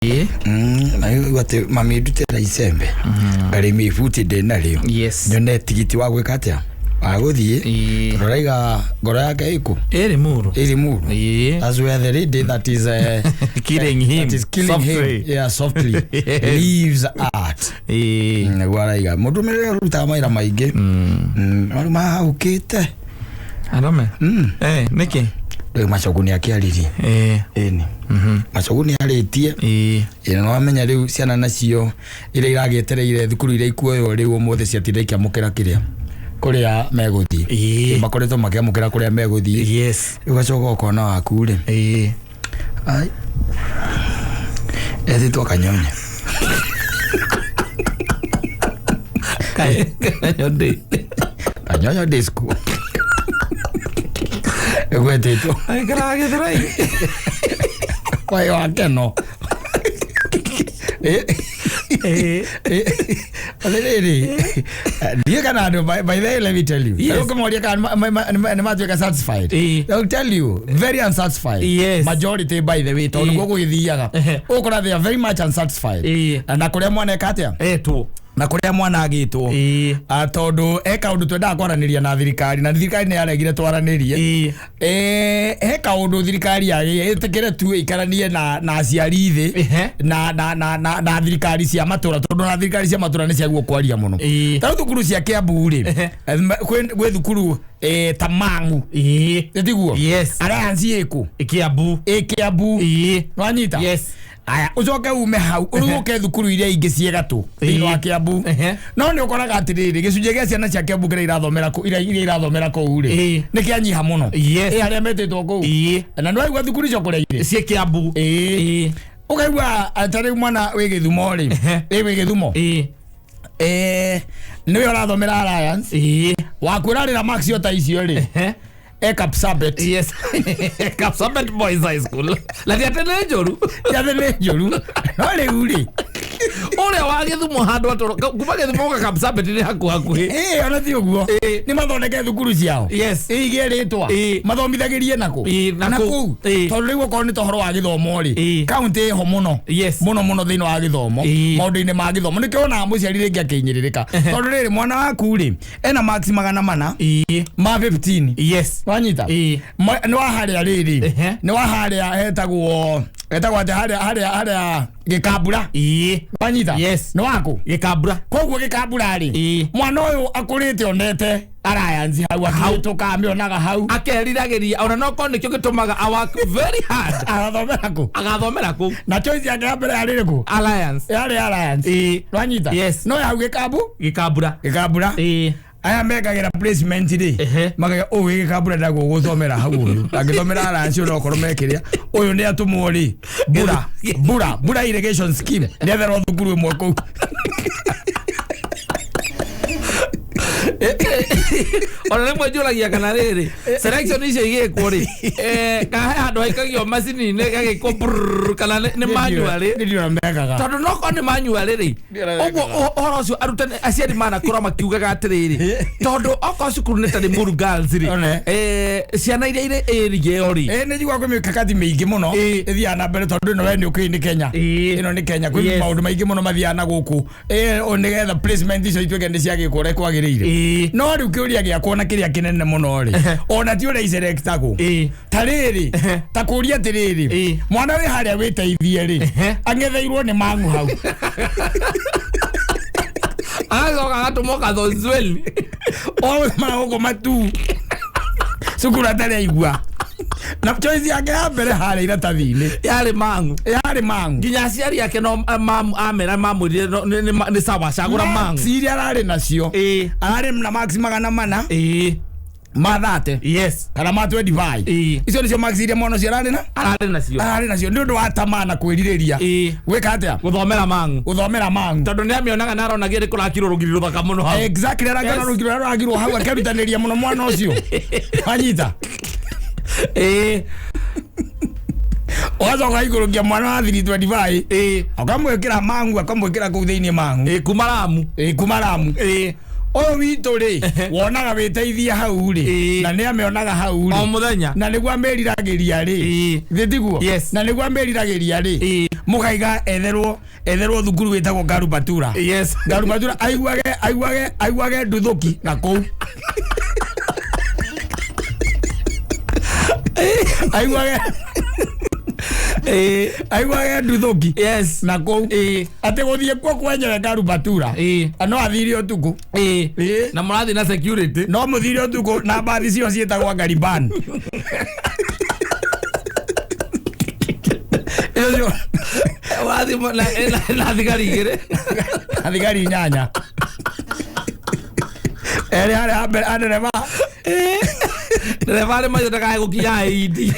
na wate mami dutera icembe ngari mi futi ndena rio nyone tigiti wa gwika atia aguthie roraiga ngoro yake iko eri muru as we are the lady that is killing him softly leaves art waraiga mutumire ruta maira maingi ma ukite arome niki Doi macoguni akiariri eni macoguni aritie no amenya riu ciana nacio ire iragetereire thukuru ire ikuoyo riu umuthe ciatire kiamukira kiria kuria meguthie makoretwo makiamukira kuria meguthie ugacoka ukona waku ri ai ethitwo kanyonya kanyonya disco egwetito ai karagethrai kwa hiyo akeno Dia can add by the way, let me tell you. Yes. Satisfied. They'll tell you very unsatisfied. Yes. Majority by the way, they are very much unsatisfied. And nakuria mwana katia. Na kuria mwana agitwo tondu eka undu twenda kwaraniria na thirikari na thirikari ne yaregire twaranirie eka undu thirikari yagitikire tu ikaranie na aciari thi na thirikari cia matura tondu na thirikari cia matura ne ciaguo kwaria muno ta thukuru cia Kiambu ri gwe thukuru tamangu tiguo Alliance iko Kiambu wanyita aya ucoke ume hau uruke thukuru iria ingi ciega tu thino wa Kiambu no ni ukoraga atiriri gicunje gia ciana cia Kiambu kira irathomera ku irathomera ku uri ni kianyiha muno aria metetwo ku na no aigua thukuru icio kureire cie Kiambu ukaigua atari mwana wi Githumo ri wi Githumo niwe urathomera Alliance wakurarira max yota icio ri Kapsabet Kapsabet Boys High School la diatene njoru ole uri ole wa Githumo handu atoro kuma Githumo ka Kapsabet ni haku ona ti uguo ni mathondeke thukuru ciao igeretwa mathomithagirie nako tondu riu ko ni tohoro wa githomo ri county ho muno muno thino wa githomo maundu-ini ma githomo nikiona muciari ringi akinyiriririka tondu riri mwana waku ri ena max 400 ma 15 wanyita ni wa haria riri ni wa haria hetagwo ati haria Gikabura wanyita ni wako Gikabura koguo Gikabura ri mwana uyu akurite onete Alliance hau tukamionaga hau akeriragiria ona no ko nikyo gitumaga awak very hard agathomera ku na choice yake ya mbere ari ku Alliance wanyita no hau Gikabura aya megagira placement ri magaga uyu Gikabura ndago guthomera hau uyu agithomera Alliance no korwo mekiria uyu ni atumwo ri bura irrigation scheme ni thero thukuru imwe ku ona mwe juragia kana riri selection icio igikwo ri kahe handu haikagio macini ne gagiko kana ni manual ri ndio megaga tondu no ko ni manual ri uguo horo ucio arutani aciari mana kura makiugaga atiriri tondu oko cukuru ni tari muru girls ri ciana iria ire erige ri ni jigwa kwa mikakati mingi muno ithia na mbere tondu no we ni ukini Kenya ino ni Kenya kwa maundu maingi muno mathiana guku onigetha placement icio itwege ndi cia gikore kwagirire no riu kiuria gia kuona kiria kinene muno ri ona ti uri selecta ku tariri takuria tiriri mwana wi haria witeithie ri angetheirwo ni mangu hau azoga atumoka thonzweli o maogo matu sukura tare igua na choice yake ya mbere haria iratathini yari mangu nginya aciari yake no mamu amera mamurire ni sawa cagura mangu siria arari nacio arari na max 400 mathate kana ma 25 icio nicio max iria mono ciarari nacio ndio ndo watamana kwiririria gwika atia guthomera mangu tondu ni amionaga na arona gire kurakirwo rugiri ruthaka muno hau exactly aragana rugiri ruragirwo hau akarutaniria muno mwana ucio anyita ozo iguru mwana wa 325 akamwekera mangu akamwekera ku thiini mangu kumaramu oyo witå rä wonaga wä teithia hau rä na nä ameonaga hau rä o muthenya na nä guo amä riragä rä thä tiguo na nä guo amä riragä rä må kaiga etherwo thukuru wä tagwo Ngarubatura Ngarubatura aiguage nduthuki na kũu aiguage nduthuki na kũu atä gå thiä kuo kwenyewe Ngarubatura no athire å tukå na må rathiĩ na security no må thire å tukå na mbathi cio ciätagwo Ngariban na thigari igĩrĩ thigari nyanya erĩ harĩa andereva ndereva arĩ macio ndakae gũkinya idi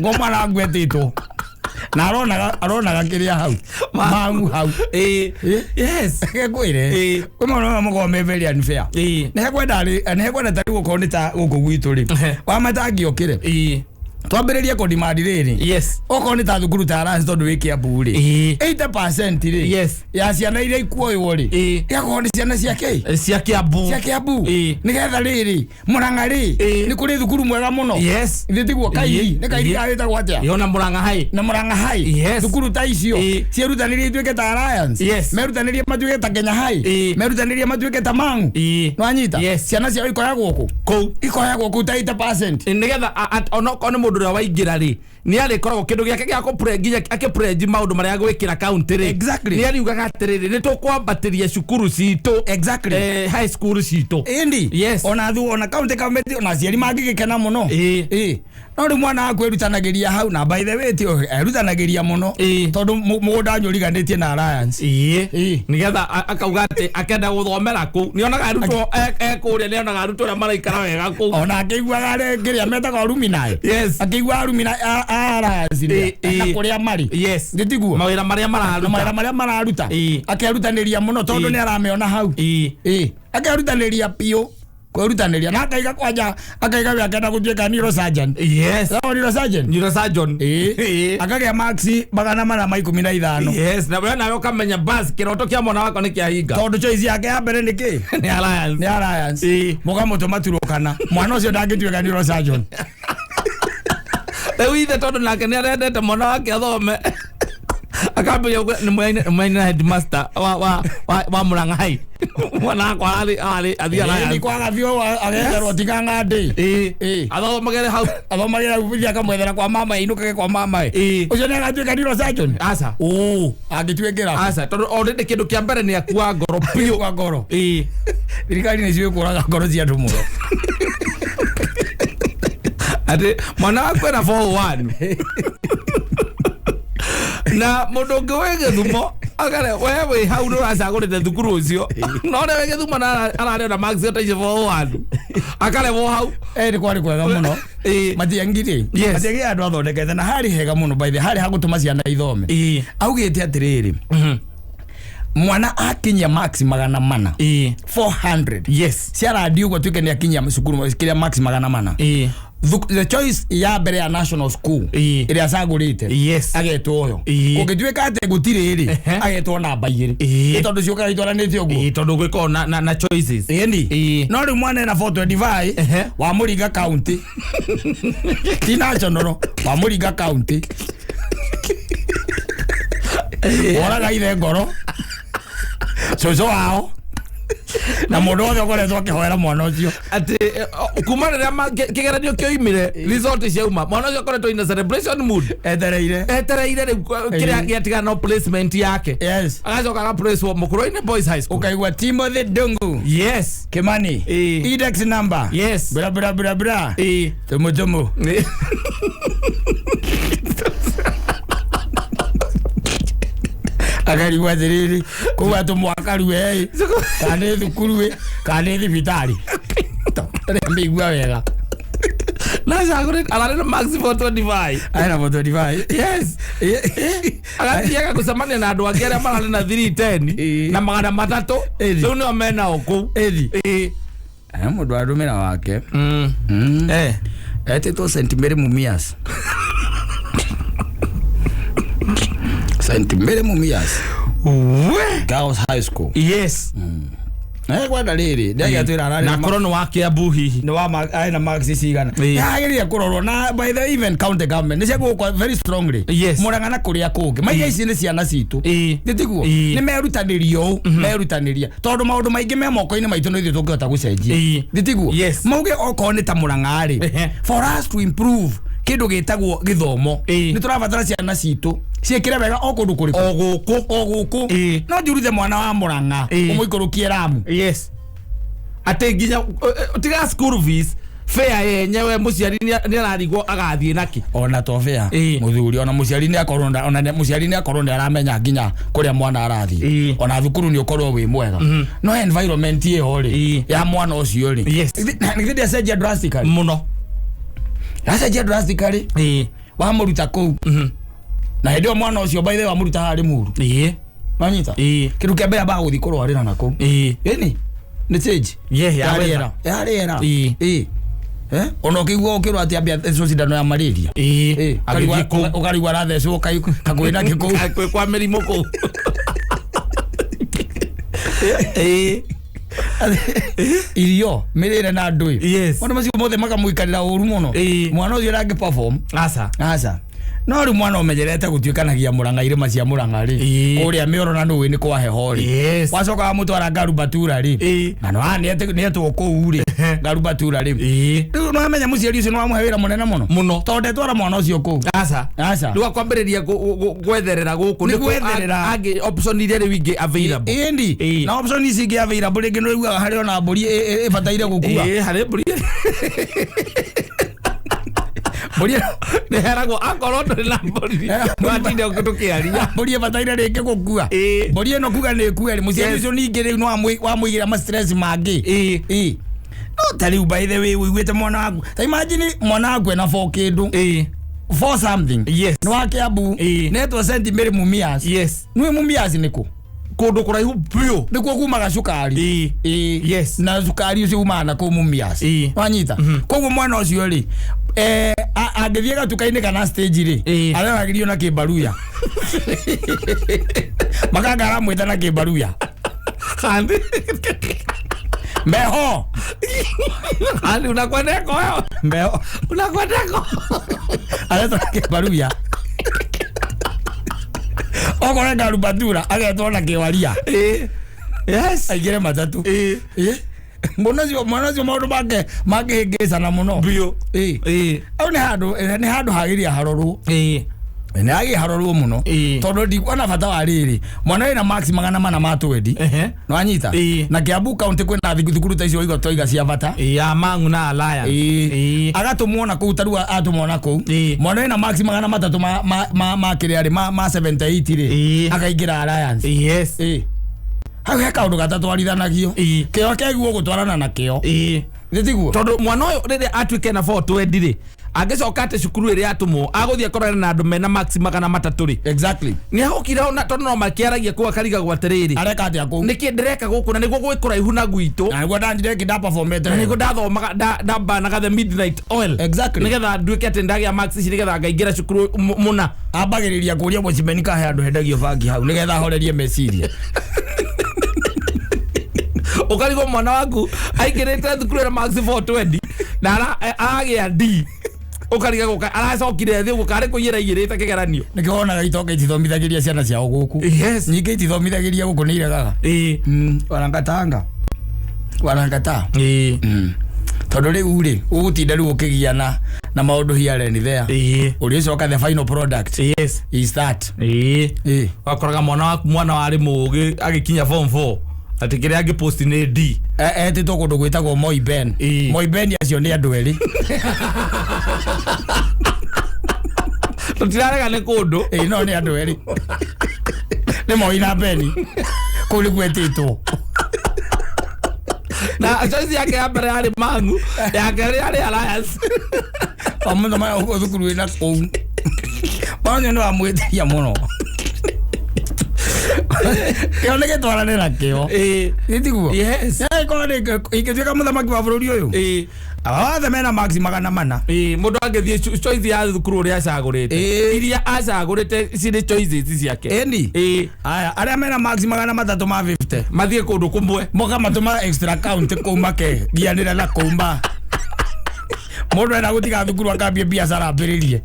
ngoma rangwetĩtwo na aronaga kĩrĩa hau mangu hau gekwĩre kwĩ maũndũ mũgomeveria unfair nĩ hekwenda tari gũkorwo nĩ ta gũkũ gwitũ rĩ wamatangĩokĩre twambĩrĩrie kũndimandi rĩrĩ okorwo nĩ ta thukuru ta Alliance tondũ wĩ Kiambu rĩ 80% rĩ ya ciana iria ikuoywo rĩ igakorwo nĩ ciana cia Kiambu nĩgetha rĩrĩ Mũrang'a rĩ nĩ kũrĩ thukuru mwega mũno ithe tiguo Kairi nĩ Kairi gawĩtagwo atĩa na Mũrang'a High thukuru ta icio cierutanĩrie ituĩke ta Alliance merutanĩrie matuĩke ta Kenya High merutanĩrie matuĩke ta Mang'u nwanyita ciana ciao ikoyagwo kũu ta 80% nĩgetha onokorwo nĩ mũndũ ũrĩa waingĩra rĩ nĩ arĩkoragwo kĩndũ gĩake gĩa nginya akĩprenji maũndũ marĩa gwĩkĩra kaunti rĩ nĩ ariugaga atĩrĩrĩ nĩ tũkwambatĩria cukuru citũ high school citũ indi ona kaunti kameti ona aciari mangĩgĩkena mũno no rĩ mwana waku erutanagĩria hau na by the way tio erutanagĩria mũno tondũ mũgũnda nyũriganĩtie na Alliance nĩgetha akauga atĩ akenda gũthomera kũu nĩonaga arutwo ekũrĩa nĩonaga arutwo arĩa maraikara wega kũu ona akĩiguaga kĩrĩa metagwo alumni akĩigua alumni Alliance na kũrĩa marĩ ndĩtiguo mawĩra marĩa mararuta akerutanĩria mũno tondũ nĩ arameona hau akerutanĩria piũ kwerutanĩria na akaiga kwanja akaiga we akenda gũtuĩka neurosurgeon neurosurgeon akagĩa maxi 415 na wewe nawe ũkamenya basi kĩroto kĩa mwana wako nĩ kĩahinga tondũ choice yake ya mbere nĩ kĩ nĩ Alliance mũkamũtũma turũkana mwana ũcio ndangĩtuĩka neurosurgeon rĩu ithe tondũ nake nĩ arendete mwana wake athome akambia nĩ mwaina headmaster wa Mũrang'a High mwana wakwa arĩ athiana ni kwaga bio agetherwo tiganga ndĩ athomagĩre hau bithia akamwethera kwa mama inũkage kwa mama ũcio nĩ agatuĩka neurosurgeon aca angĩtuĩkĩra aca tondũ already kĩndũ kĩa mbere nĩ akua ngoro piũ kwa ngoro thirikari nĩ ciũĩ kũraga ngoro cia andũ mũno atĩ mwana wakwa ena 401 na mũndũ ũngĩ wĩ Gĩthumo akare wewe hau nĩ ũracagũrĩte thukuru ũcio no ũrĩa wĩ Gĩthumo ararĩ ona max ta icio 401 akarehwo hau nĩ kwarĩ kwega mũno matiangire matiangire andũ athondekete na harĩ hega mũno by the harĩ hagũtũma ciana ithome augĩte atĩrĩrĩ mwana akinyia max 400 ciaradio gwa tuĩke nĩ akinyia cukuru kĩrĩa max 400 the choice ya mbere ya national school ĩrĩa acagũrĩte agetwo ũyũ kũngĩtuĩka atĩ gũtirĩ rĩ agetwo namba igĩrĩ tondũ ciũkaga itwaranĩte ũguo tondũ gwĩkorwo na choices no rĩu mwana ena 425 wa Mũringa county ti national wa Mũringa county oraga ithe ngoro cũcũ wao na mũndũ wothe ũkoretwo akĩhoera mwana ũcio atĩ kuma rĩrĩa kĩgeranio kĩoimire result ciauma mwana ũcio akoretwo in a celebration mood etereire rĩu kĩrĩa gĩatigana no placement yake agacoka agaplace Mũkũrũ-inĩ Boys High School ũkaigua Timothy Ndung'u Kimani index number bra tumutumu akarigwa thiriri kuwa tumwakarue kane thukuru kane thibitari migwa wega na sagore alare max 425 aina 425 agatiaga kusamania na andu angĩ arĩa mararĩ na 310 na 300 rĩu nĩo mena oku mũndũ arũmĩra wake etĩtwo St Mary Mumias St Mary Mumias Girls High School kwenda riri ndege twira arari na korona wake abu hihi no wa aina max cigana yagiria kurorwo na by the even county government ni ciagwo very strongly murangana kuria kungi maiga ici ni ciana citu nditiguo ni merutanirio merutaniria tondu maundu maingi me moko-ini maitu no ithu tungihota gucenjia nditiguo mauge oko ni ta murangari for us to improve kindu gitagwo githomo ni turabatara ciana citu ciekire wega okundu kuri oguku no njuruthe mwana wa Murang'a umuikurukie Ramu ate nginya tiga school fees fare yenyewe muciari ni ararigwo agathie naki ona to fare muthuri ona muciari ni akoronda ona muciari ni akoronda aramenya nginya kuria mwana arathie ona thukuru ni ukorwo wi mwega no environment ye hori ya mwana ucio ri ngithi acenjia drastically muno acenjia drastically wa muruta kou na ndio mwana ucio by the way amuruta hari muru manyita kindu kia mbere ba guthi kurwarira nako ni change ya rera ono kigwo kirwa ati ambia eso cindano ya malaria ukarigwa rathecwo kakwina kiku kwa mirimo ku irio mirire na ndui mwana macio mothe makamuikarira uru muno mwana ucio rangi perform asa no ri mwana umenyerete gutwikanagia Murang'a irima cia Murang'a ri kuria mioro na nduwi ni kwa heho ri wacoka mutwara Ngarubatura ri na no ani etwo kou ri Ngarubatura ri riu no amenya muciari ucio no amuhewira munene muno tonde twara mwana ucio kou asa ndu akwambiriria gwetherera guku ni gwetherera agi option iria ri wingi available indi na option ici ingi available ringi no igwa hari ona mburi ibataire gukua hari mburi mburi ne herago akoro ndo na mburi watinde okutukiaria mburi bataire ringi gukua mburi no kuga ni kueri muciari ucio ningi ri no amwigira ma stress mangi no tari by the way wigwete mwana waku ta imagine mwana waku na for kindu for something no wake abu netwa send Mary Mumias nwe Mumias niko kundu kuraihu pio nikuo kumaga cukari na cukari ucio umana ku Mumias wanyita koguo mwana ucio ri agithie gatuka-ini kana stage ri araragirio na kibaruya makangara mwita na kibaruya kandi mbeho ani unakwenda koyo mbeho unakwenda ko aleta kibaruya okora Ngarubatura agetona kiwaria aigire matatu mwana cio maundu make ngecana muno bio au ni handu hagiria harorwo ni agi harorwo muno tondu ndikwana bata wa riri mwana wina max 400 matwendi no anyita na Kiambu county kwina thukuru ta icio igotoiga cia bata ya Mang'u na Alaya agatumwona ku tarua atumwona ku mwana wina max 300 ma kiriari ma 78 ri akaingira Alliance hau heka undu gatatwarithanagio kio keguo gutwarana na kio nditiguo tondu mwana uyu riri atwike na 420 ri angicoka ate cukuru iri atumwo aguthie korana na andu mena max 300 ri exactly ni ahokira na tondu no makiaragia kwa kariga gwatiriri areka atia ku niki ndireka guku na niguo gwikura ihu na gwitu na niguo ndanjire ki da performete na niguo ndathomaga ndamba na the midnight oil exactly nigetha nduike ate ndagia max ici nigetha ngaingira cukuru muna ambagiriria kuria mucimenika he andu hendagio bangi hau nigetha horerie meciria ukarigo mwana waku aikirete thukuru ya max 420 na agia D ukariga guka aracokire thi gukare kuyira igirite kigeranio nikona gaitoka itithomithagiria ciana ciao guku nyingi itithomithagiria guku ni iragaga wanangata tondu riu ri ugutinda riu ukigiana na maundu here and there uri coka the final product is that wakoraga mwana wari mugi agikinya form 4 atikire agi post ni D etito kundu gwitagwo Moiben Moiben acio ni andu eri tutirarega ni kundu no ni andu eri ni Moina Beni kuli gwetitwo na choice yake ya mbere yari Mang'u yake yari Alliance amundo ma thukuru ina kou bana no amwetia muno yo nige twarane na kio ndiguo yes kone ikitwika muthamaki wa bururi uyu Awathe mena max 400 mundu angethie choice ya thukuru uria acagurite iria acagurite cire choices ciake endi aya aria mena max 350 mathie kundu kumwe moka matuma extra count kuma ke gianira na kumba mundu ena gutiga thukuru akambia biashara ambiririe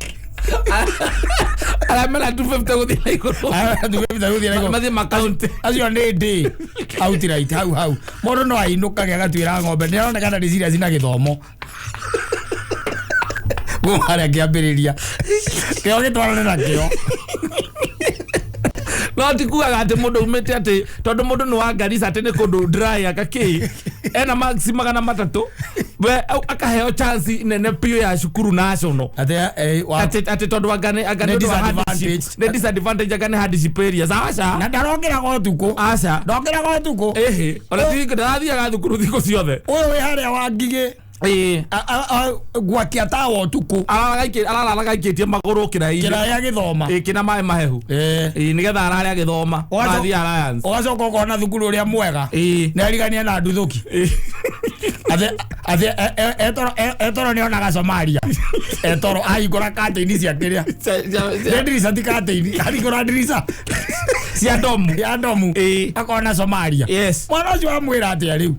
aramena 250 guthie na iguru 250 guthie na iguru mathie account acio ni ndi outright hau mundu no ainuka gatuira ng'ombe nionekana ndi serious na githomo gumare kiambiriria kio gitwarane na kio no tikuaga ati mundu umete ati tondu mundu no Garissa ati ni kundu dry akaki ena max 300 we akaheo chance nene pio ya shukuru national ati tondu agane disadvantage agane hadisiperia sasa na darongera go tuko asa ndongera go tuko ona thiko ndathia ga thukuru thiko ciothe uyu we haria wangige gwakia tawo tuko araragaikitie maguru kiraya githoma kina mai mahehu nigetha arare agithoma athi alliance ogacoka ukona thukuru uria mwega nerigania na nduthuki etoro ni onaga Somalia etoro ahingura kateini cia kiria ndirisa ti kateini ahingura ndirisa cia domu akona Somalia mwana ucio amwira atia riu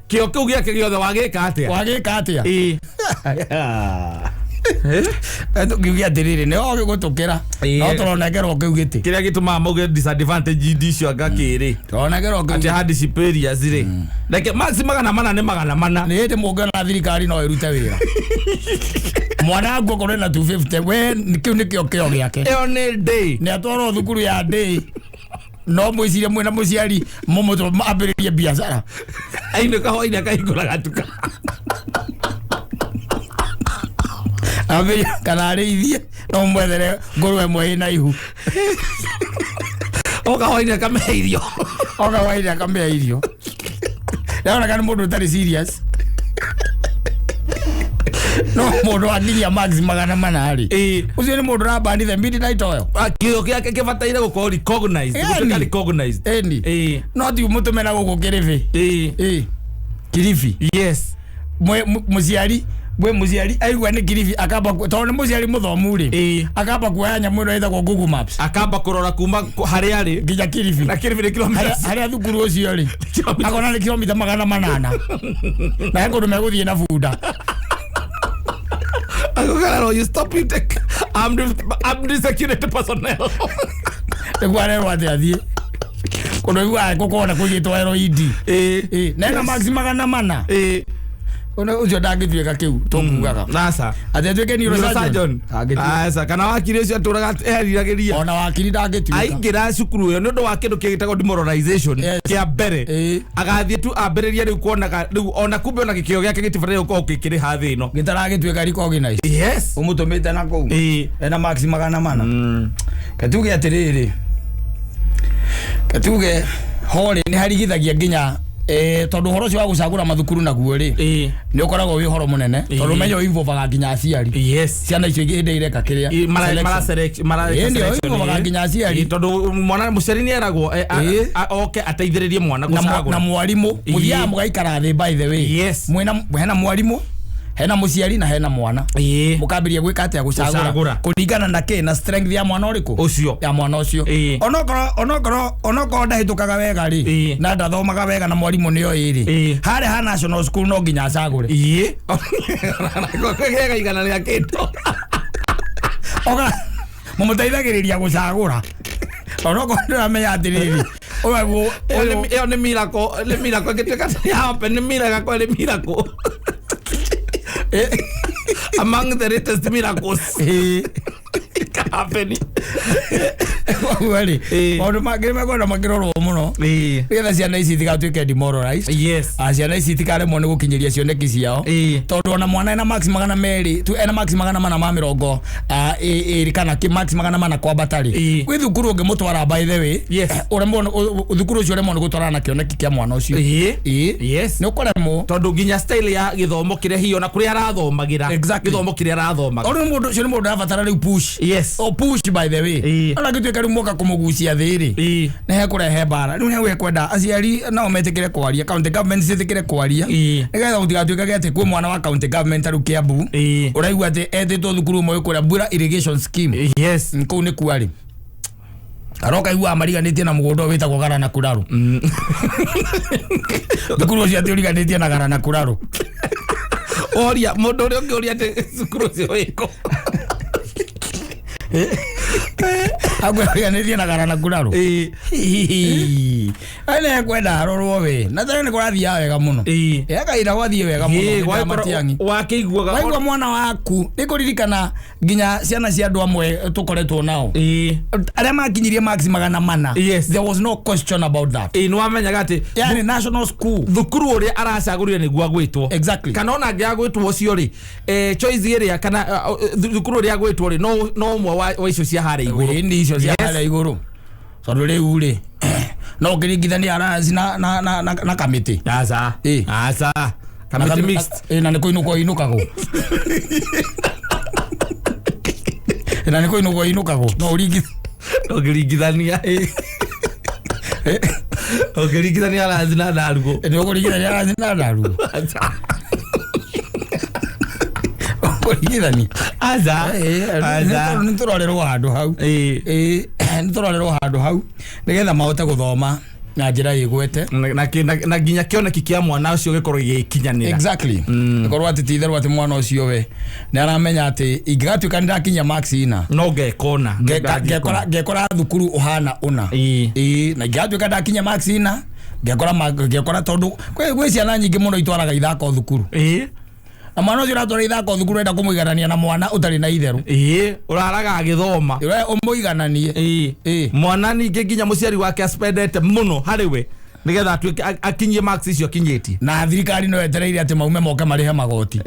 kio kiu giake giothe wagika atia kiugia atiriri ni oge gutukira no turonekera ukiugite kiria gituma mauge disadvantage ndicio agakiri turonekera ati hadisiperia zire like max 400 ni 400 ni hete mugana thirikari no irute wira mwana ngo kore na 250 we nikiu nikio kio giake eo ni day ni atwaro thukuru ya day no mwicirie mwena muciari mumuto ambiririe biashara aino kahoina kaigura gatuka abe kana reithie no mwethere ngorwe mwe na ihu okahoina kameirio naona kana mundu tari serious no mundu angiria max 400 ucio ni mundu rabandithe midnight oil kio kiake kibataire guko recognized no ti mutumena guko Kilifi yes muciari bwe muciari aigua ni Kilifi akamba tondu muciari muthomu ri akamba kuoya nyamu ino ithagwo Google Maps akamba kurora kuma hari ari nginya Kilifi na Kilifi ni kilomita hari thukuru ucio ri akona ni kilomita 800 na ngo meguthie na bunda akogara you stop you take I'm the security personnel egware wate athie kono igwa kokona kugitwa ROID nena max 400 ona ujo ndangitweka kiu tungugaga nasa athetweke ni surgeon asa kana wakiri ucio aturaga eriragiria ona wakiri ndangitweka aingira cukuru yo nundu wa kindu kigitagwo demoralization kia mbere agathie tu ambiriria riu kuona riu ona kumbe ona gikio giake gitibarire uko gikiri hathi ino gitaragitweka recognized yes umutumite na kou ena max 400 katuge atiriri katuge hore ni harigithagia nginya tondu horo cio wa gucagura mathukuru naguo ri ni ukoragwo wi horo munene tondu menyo involvaga nginya aciari yes ciana icio ingĩ ireka kiria mara selection involvaga nginya aciari tondu mwana muciari ni eragwo oke ateithiririe mwana gucagura na mwarimu muthia mugaikara thi by the way yes hena mwarimu hena muciari na hena mwana mukambiria gwika atia gucagura kuringana na na strength ya mwana uriku ucio ya mwana ucio onokoro ndahitukaga wega ri na ndathomaga wega na mwarimu niyo iri hare ha national school no nginya acagure gega igana ria kindu oga mumuteithagiriria gucagura onokoro ndamenya atiriri oyo ni miracle gituka happen ni miracle among the greatest miracles happening wali ono magire gona magiroro muno getha ciana ici tigatuike demoralized yes ciana ici tikare mone gukinyiria cioneki ciao tondu ona mwana ena max 200 tu ena max 400 kana ki max 400 kwa batari wi thukuru ngimutwara by the way urembo thukuru cio remone gutwara na kioneki kia mwana ucio yes ni ukoremo tondu nginya style ya githomo kiria hiyo na kuria arathomagira githomo kiria arathomaga ono mundu cio ni mundu abatara riu push yes push by the way ona gitweka kari moka kumugucia thiri na he kurehe bara riu ne wekwenda aciari nao metikire kwaria county government citikire kwaria nigetha utigatuika ati kwi mwana wa county government aru Kiambu uraigua ati etitwo thukuru mwe kuria Bura irrigation scheme yes nku ni kwari aroka igua mariganitie na mugondo witagwo Garana Kuraru thukuru ucio ati uriganitie na Garana Kuraru oria mundu uri ungiuria ati thukuru ucio wiko agwariganitie na Garana Kuraru ane kwenda arorwo we na tena ni kurathia wega muno kaira gwathie wega muno matiangi waigua mwana waku nikuririkana nginya ciana cia andu amwe tukoretwo nao aria makinyirie max 400 there was no question about that no amenyaga ati yani national school thukuru uri aracagurire niguo agwitwo exactly kana ona ngiagwitwo ucio ri choice area kana thukuru uri agwitwo ri no umwe wa icio cia hare iguru ndi icio cia hare iguru so riu ri no kiringithania arazi na kamiti asa kamiti mixed na niko inukago na niko inukago no uringithania uringithania arazi na ndarugo ndio uringithania arazi na ndarugo uringithania asa niturorerwo handu hau niturorerwo handu hau nigetha mahote guthoma na njira igwete na nginya kioneki kia mwana ucio gikorwo gikinyanira exactly gikorwo ati titherwo ati mwana ucio we ni aramenya ati ingigatuika ndakinya max ina no gekona gekora thukuru uhana una na ingigatuika ndakinya max ina gekora tondu kwe ciana nyingi muno itwaraga ithako thukuru na mwana ucio ratwara ithako thukuru enda kumuiganania na mwana utari na itheru uraraga agithoma umuigananie mwana ningi nginya muciari wake aspendete muno hariwe nigetha atuike akinyie max icio akinyiti na thirikari no etereire ati maume moke marihe magoti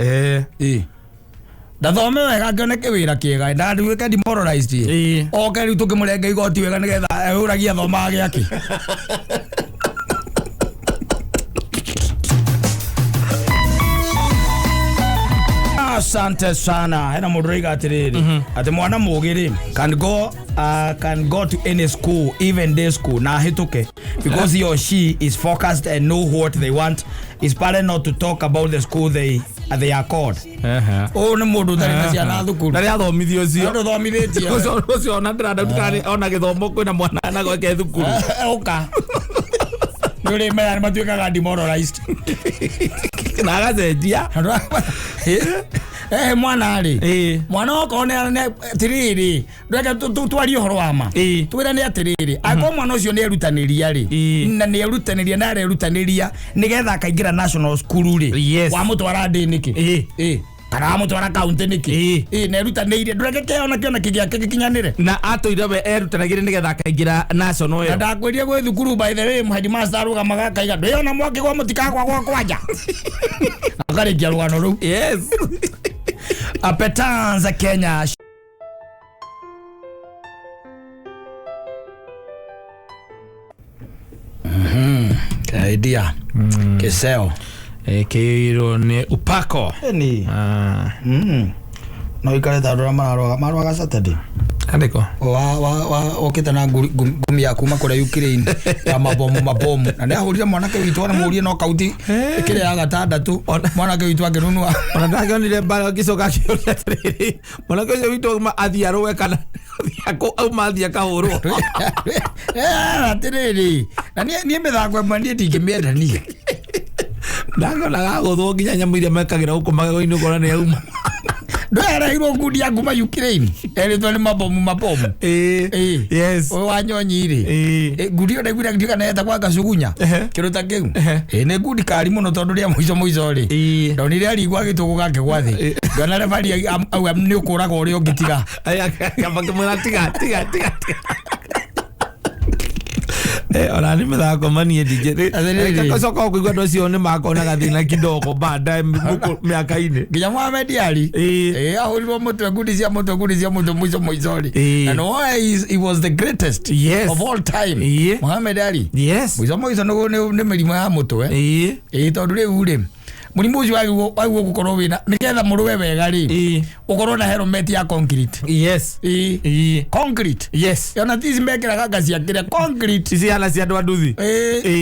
ndathome wega ngioneke wira kiega ndanduike demoralized oke riu tukimurenge igoti wega nigetha uragia thoma giaki asante sana hena mundu riga atiriri ati mwana mugiri can go to any school even day school na hituke because he or she is focused and know what they want is parent not to talk about the school they are called ni mundu tari na ciana thukuru ndari athomithio cio ndu thomithitie ucio ona ndiranda tukani ona githomo kwina mwana na gwake thukuru oka nuri maya ni matuikaga demoralized na agacenjia mwana ari mwana okone tiriri ndweke twari uhoro wa ma twira ni atiriri ako mwana ucio ni erutaniria ri na ni erutaniria na erutaniria nigetha akaingira national school ri wa mutwara ndiniki kana mutwara county niki na erutaniria ndweke kiona kigiake gikinyanire na atoire we erutanagire nigetha akaingira national yo ndakwirie gwe thukuru by the way headmaster aruga magakaiga ndiyona mwaki gwa mutikagwa gwa kwanja akarikia rugano ru yes apetanza Kenya idea keseo keiro ne upako ni no ikare tadora maroga Saturday andiko wa okita na gumi ya kuma kura Ukraine ya mabomu na ahurira mwanake witwa na murie no kauti ikire ya gatandatu mwanake witwa ngirunwa ona ndakionire bala gicoka kiuria tiriri mwanake ucio witwa athia rowe kana ako au mathia kahurwo atiriri na nie mithangwa mwendie ndingimienda nie ndakona gaguthwo nginya nyamu iria mekagira huko magego-ini ukora ni auma ndwarairwo ngundi ya kuma Ukraine eritwo ni mabomu yes o wanyonyire ngundi ona igura ndika na eta kwa gacugunya kiruta kiu ni ngundi kari muno tondu ria muico ri ndonire ari gwa gitugu gake gwathi ngona refari au ni ukuraga uri ungitiga kama mwana tiga ona ni mithako manie DJ kacoka kuigua ndo cio ni makona gathina kidogo baada miaka-ini nginya Mohamed Ali ahurirwo mutwe ngundi cia mutwe muico ri and why he was the greatest of all time Mohamed Ali yes muico ni mirimo ya mutwe tondu riu ri Mũrimũ ũcio wagwo gũkorwo wĩna nĩgetha mũrũwe wega rĩ. Ũkorwo na helmet ya concrete. Yes. Concrete. Yes. Yana tizi mekĩraga ngaci akĩrĩa concrete. Ici yana cia andũ a nduthi.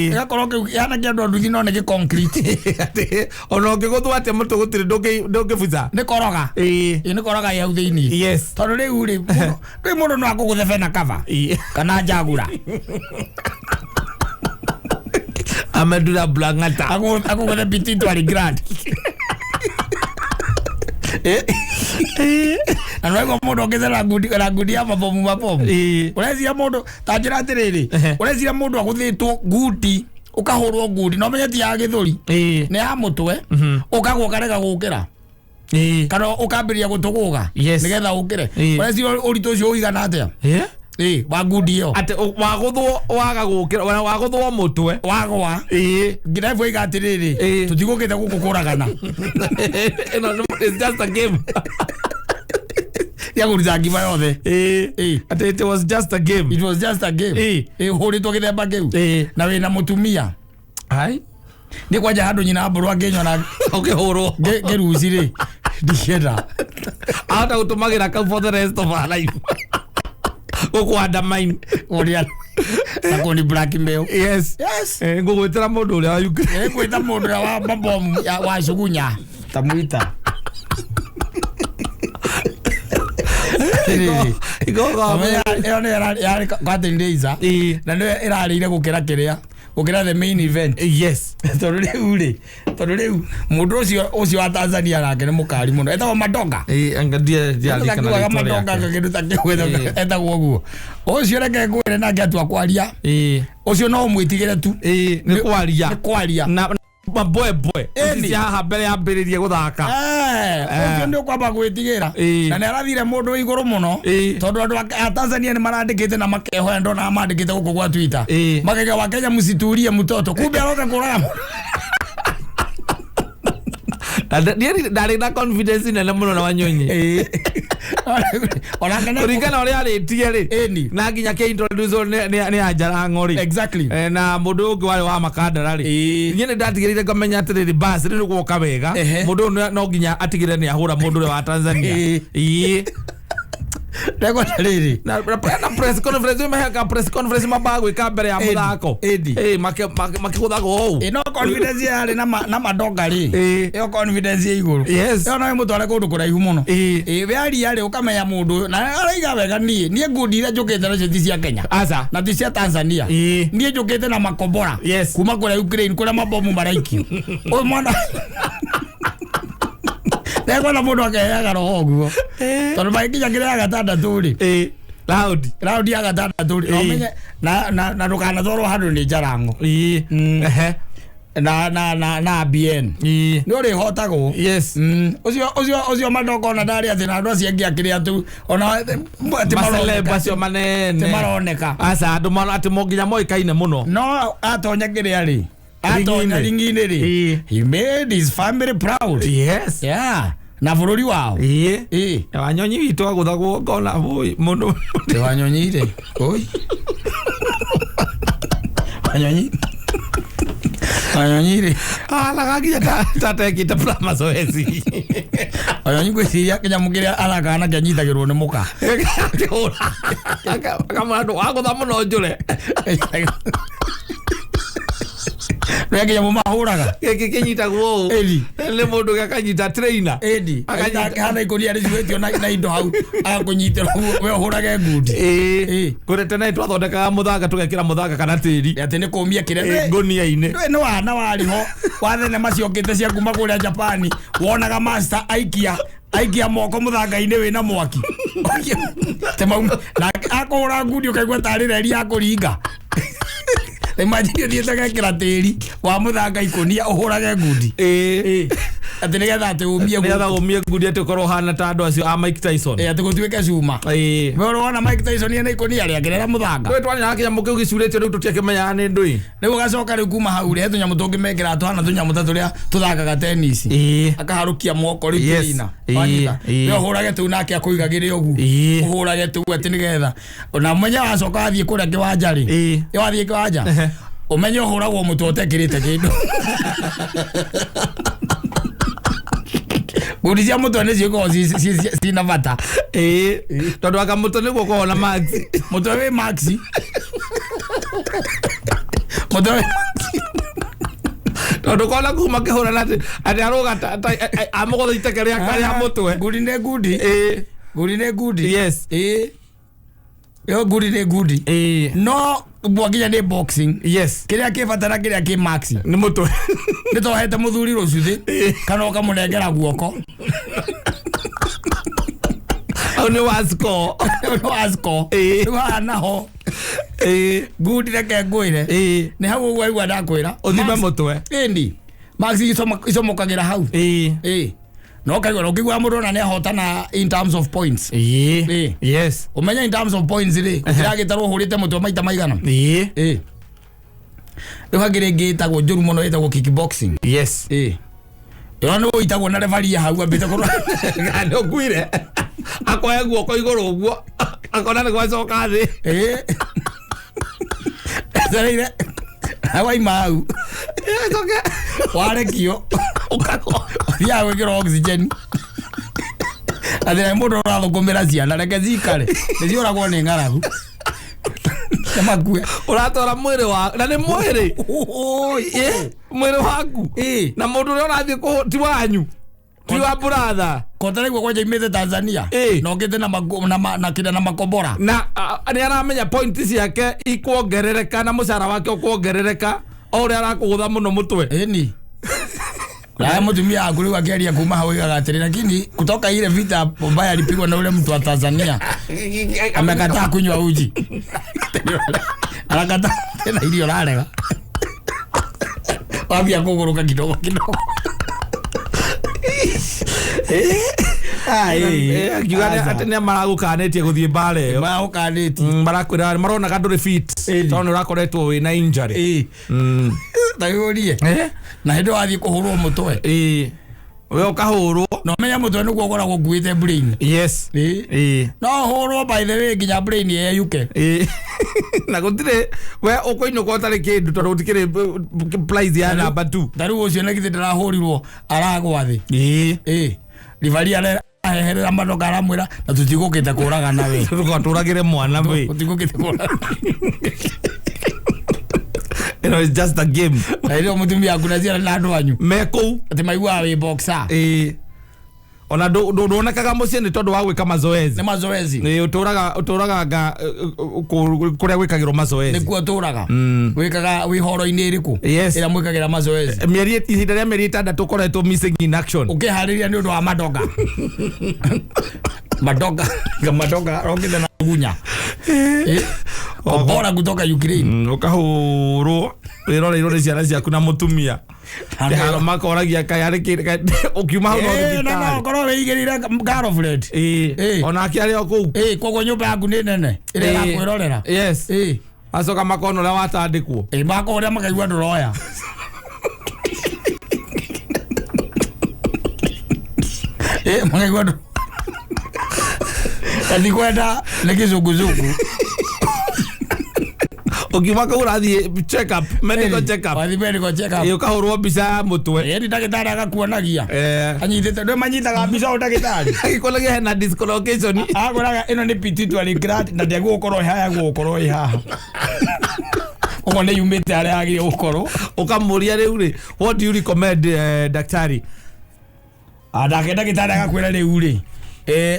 Igakorwo kĩu yana kĩa andũ a nduthi no nĩ concrete. Ona ũngĩgũthwo atĩa mũtwe gũtirĩ ndũngĩbutha. Nĩ koroga. Nĩ koroga ya thĩinĩ. Yes. Tondũ rĩu rĩ mũndũ no akũgũthe na cover. Kana jagura. Amedura blangata. Akũgũthe Petite Ali Grand. Anaweka mũndũ ongethera ngudi ya mabomu. Ũreciria mũndũ ta njĩra atĩrĩrĩ. Ũreciria mũndũ agũthĩtwo ngundi ukahurwo ngudi no menya ti ya gĩthũri. Nĩ ya mũtwe. Ũkagwo karega gũkĩra. Kana ũkambiria gũtũgũga nĩgetha ũkĩre. Ũreciria ũritũ ũcio ũigana atĩa? Wa ngudi ĩyo. Ate wagũthwo waga gũkĩra wagũthwo mũtwe wagwa. Nginya ibo igatĩrĩrĩ tutigũkĩte gũkũ kũragana. It's just a game. Ya gũruta ngima yothe. It was just a game. It was just a game. Hũrĩtwo gĩthemba kĩu. Na wĩna mũtumia. Ai. Nĩ kwanja handũ nyina mbũrũ angĩnywa na ũkĩhũrwo. Ngĩruci rĩ. Ndikenda. Ahota gũtũmagĩra kau for the rest of our life. Ukwanda mine oria nakoni blackmail. Yes. Ngũgwĩtĩra mũndũ ũrĩa wa Ukraine. Ngwĩta mũndũ ũrĩa wa mabomu wa Sugunya tamuita. Ĩyo nĩ yarĩ Catherine Deiza na nĩ ĩrarĩire gũkĩra the main event. Yes. Tondũ rĩu mũndũ ũcio wa Tanzania nake nĩ mũkari mũno etagwo Madonga. Madonga ngakĩruta kĩgwetho etagwo ũguo. Ũcio reke ngwĩre nake atua kwaria. Ũcio no ũmwĩtigĩre tu. Nĩ kwaria. Na boy ĩci haha mbere ya mbĩrĩrie gũthaka. Ũcio nĩ ũkwamba gwĩtigĩra. Na nĩ arathire mũndũ igũrũ mũno tondũ andũ a Tanzania nĩ marandĩkĩte na makehoya ndona mandĩkĩte gũkũ gwa Twitter. Makaiga wa Kenya msitulie mtoto. Kumbe aroka kũraga. Ndarĩ na confidence nene mũno na Wanyonyi. Kũringana ũrĩa arĩtie rĩ na nginya kĩ introduce nĩ Ajarang'o rĩ. Exactly. Na mũndũ ũngĩ warĩ wa Makandara rĩ. Niĩ nĩ ndatigĩrĩire ngamenya atĩrĩrĩ basi nĩ gũoka wega. Mũndũ ũyũ no nginya atigĩrĩre nĩ ahũra mũndũ ũrĩa wa Tanzania. Ndego tariri na press conference maheka press conference mabago ikambere ya muthako makiguthago ou no confidence yari na Madonga ri yo confidence iguru yo no mutware kundu kuraihu muno we ari yari ukamenya mundu na araiga wega nie ngundire njukite na cia cia Kenya asa na ti cia Tanzania nie njukite na makombora kuma kure Ukraine kure mabomu maraiki o mwana Ndego na mundu akayaga roho guo. Tondu maikinya kire ya gatandatu ri. Loud ya gatandatu ri. No menye na ndukana thorwo handu ni Njarang'o. Na BN. Ni uri hotagwo. Yes. Ucio Madonga na ndari athi na andu acio angi akiria tu ona macio manene. Timaroneka. Asa andu ati monginya moikaine muno. No atonya kiria ri. Atonya ringine ri. He made his family proud. Yes. Yeah. Na bururi wao. Wanyonyi witũ agũthagwo ngona boy mũno. Wanyonyi ri. Oi. Wanyonyi ri. Lagagia tatekite plama zoezi. Wanyonyi gwiciria kinyamu kiria arakana kianyitagirwo ni muka. Kama andu agũtha mũno njũre. Rege mu mahuraga kinyitagwo nĩ mũndũ gakanyita trainer akanyita ikonia rĩcuĩtio na indo hau agakunyitĩra we ũhũrage ngundi kũrĩ tene twathondekaga mũthanga tũgekĩra mũthanga kana tĩri atĩ nĩ kũmia kĩrĩa ngũnia-inĩ nĩ wana warĩho wa thenema ciokĩte cia kuma kũrĩa Japani wonaga master aikia moko mũthanga-inĩ wĩna mwaki na akũhũra ngundi ũkaigua tarĩ reri ya kũringa imagine thiĩte gĩkĩra tĩri wa mũthanga ikonia ũhũrage ngundi atĩ nĩgetha atĩ ũmie ngundi atĩ ũkorwo hana ta andũ acio a Mike Tyson atĩ gũtuĩke cuma we ũrona Mike Tyson ena ikonia rĩakĩrera mũthanga we twanĩra kĩnyamũ kĩu gĩcurĩtio rĩu tũtiakĩmenyaga nĩ ndũĩ rĩu ũgacoka rĩu kuma hau rĩ tũnyamũ tũngĩmekĩra tũhana tũnyamũ ta tũrĩa tũthakaga tennis akaharũkia moko rĩu tĩrina we ũhũrage tũu nake akũigagĩre ũguo ũhũrage tũu atĩ nĩgetha na mũmenya wacoka wathiĩ kũrĩa kĩwanja rĩ wathiĩ kĩwanja umenye ũhũragwo mũtũ ũtekĩrĩte kĩndũ Ngudi cia mutwe nĩ ciĩko cina bata. Tondũ waka mutwe nĩguo ũkoragwo na max. Mutwe wĩ max. Mutwe wĩ tondũ kona kuma kĩhũra na atĩ aroga amũgotha iteke rĩa mũtwe. Ngudi nĩ ngudi. Ngudi nĩ ngudi. Yes. Yo ngudi nĩ ngudi. No bwaginya nĩ boxing. Yes. Kĩrĩa kĩbatara kĩrĩa kĩ max. Nĩ mũtwe. Nĩ tũhete mũthuri rũcuthi kana ũkamũnengera guoko. Nĩ wasco. Nĩ wasco. Nĩ hana ho. Ngudi reke ngwĩre. Nĩ hau ũguo aigua ndakwĩra. Ũthime mũtwe. Ĩndi. Max icomokagĩra hau. No kaigua ũkĩgua mũndũ na nĩ ahotana in terms of points. Yes. Umenya in terms of points rĩ. Ũkĩragĩtarwo ũhũrĩte mũtwe maita maigana. Rĩu hangĩ rĩngĩ ĩtagwo njũru mũno ĩtagwo kickboxing. Yes. Yo no ĩtagwo na referee hau ambĩte kũrora. Nĩ ũkuire. Akoya guoko igũrũ ũguo. Akona nĩ gwacoka thĩ. Etereire. Hawaima hau. Warekio. Thia gwĩkĩra oxygen. Athĩra mũndũ ũrathũkũmĩra ciana reke cikare. Nĩciũragwo nĩ ng'aragu. Namakue. Ũratwara mwĩrĩ wa na nĩ mwĩrĩ. Mwĩrĩ waku. Na mũndũ ũrĩa ũrathiĩ ti wanyu. Ti wa brother. Kotaregwo kwa jaimete Tanzania. No ngĩte na kĩnda na makombora. Na nĩ aramenya point ciake ikuongerereka na mũcara wake ũkuongerereka o ũrĩa arakũgũtha mũno mũtwe. Ĩni. Na mtumia akuriwa akiaria kuma hao atiri, lakini kutoka ile vita mbaya alipigwa na ule mtu wa Tanzania. Amekataa kunywa uji. Anakataa tena ile yoralega. Wabia kuguruka kidogo kidogo. Kiugane atene maragukanetie guthie mbare. Maragukanetie. Marakwira marona kadure fit. Tono rakoretwo wina injury. Tayurie. Na hindo athi kuhurwo mutwe. We ukahurwo. No menya mutwe niguo goragwo nguite brain. Yes. No hurwo by the way nginya brain ye yuke. Na gutire we ukoino ko tari kindu tondu gutikire prize ya number 2. Daru ucio na kithite ndarahurirwo aragwa thi. Rivari aheherera madoka aramwira na tutigukite kuraga nawe. Tugaturagire mwana we. Tutigukite kuraga. You know, it's just a game. Ndio mutumia akunazia na andu anyu. Meko ati maigua we boxer. Ona ndonekaga mucie ni tondu wa gwika mazoezi. Ni mazoezi. Uturaga kuria gwikagirwo mazoezi. Nikuo turaga. Gwikaga wi horo-ini iriku. Ira mwikagira mazoezi. Mieri ihinda ria mieri 6 koretwo missing in action. Ukihariria ni undu wa madoga. Madoga rongithe na gunya. Bora kutoka Ukraine. Ukahurwo irore ciana ciaku na mutumia. Haro makoragia kayari ukiuma hau no thibitari. No korwo weigirira girlfriend. Ona akiari oku. Kogo nyumba yaku ni nene. Ire ya kwirorera. Yes. Acoka makono la watandikwo. Makoria makaigua ndoroya. Makaigua ndo. Ati kwenda lekizunguzugu. Ukiuma ka urathi check up, medical check up. Wathi medical check up. Ukahurwo mbica mutwe. Ndagĩtarĩ agakuonagia. Anyitĩte ndwe manyitaga mbica ndagĩtarĩ. Agĩkolagia hena dislocation. Akoraga ĩno nĩ pituitary gland na ndegũkorwo haya gũkorwo haha. Ogo nĩ yumĩte arĩa agire gũkorwo. Ukamuria rĩu rĩ, what do you recommend daktari? Ndagĩtarĩ agakwĩra rĩu rĩ.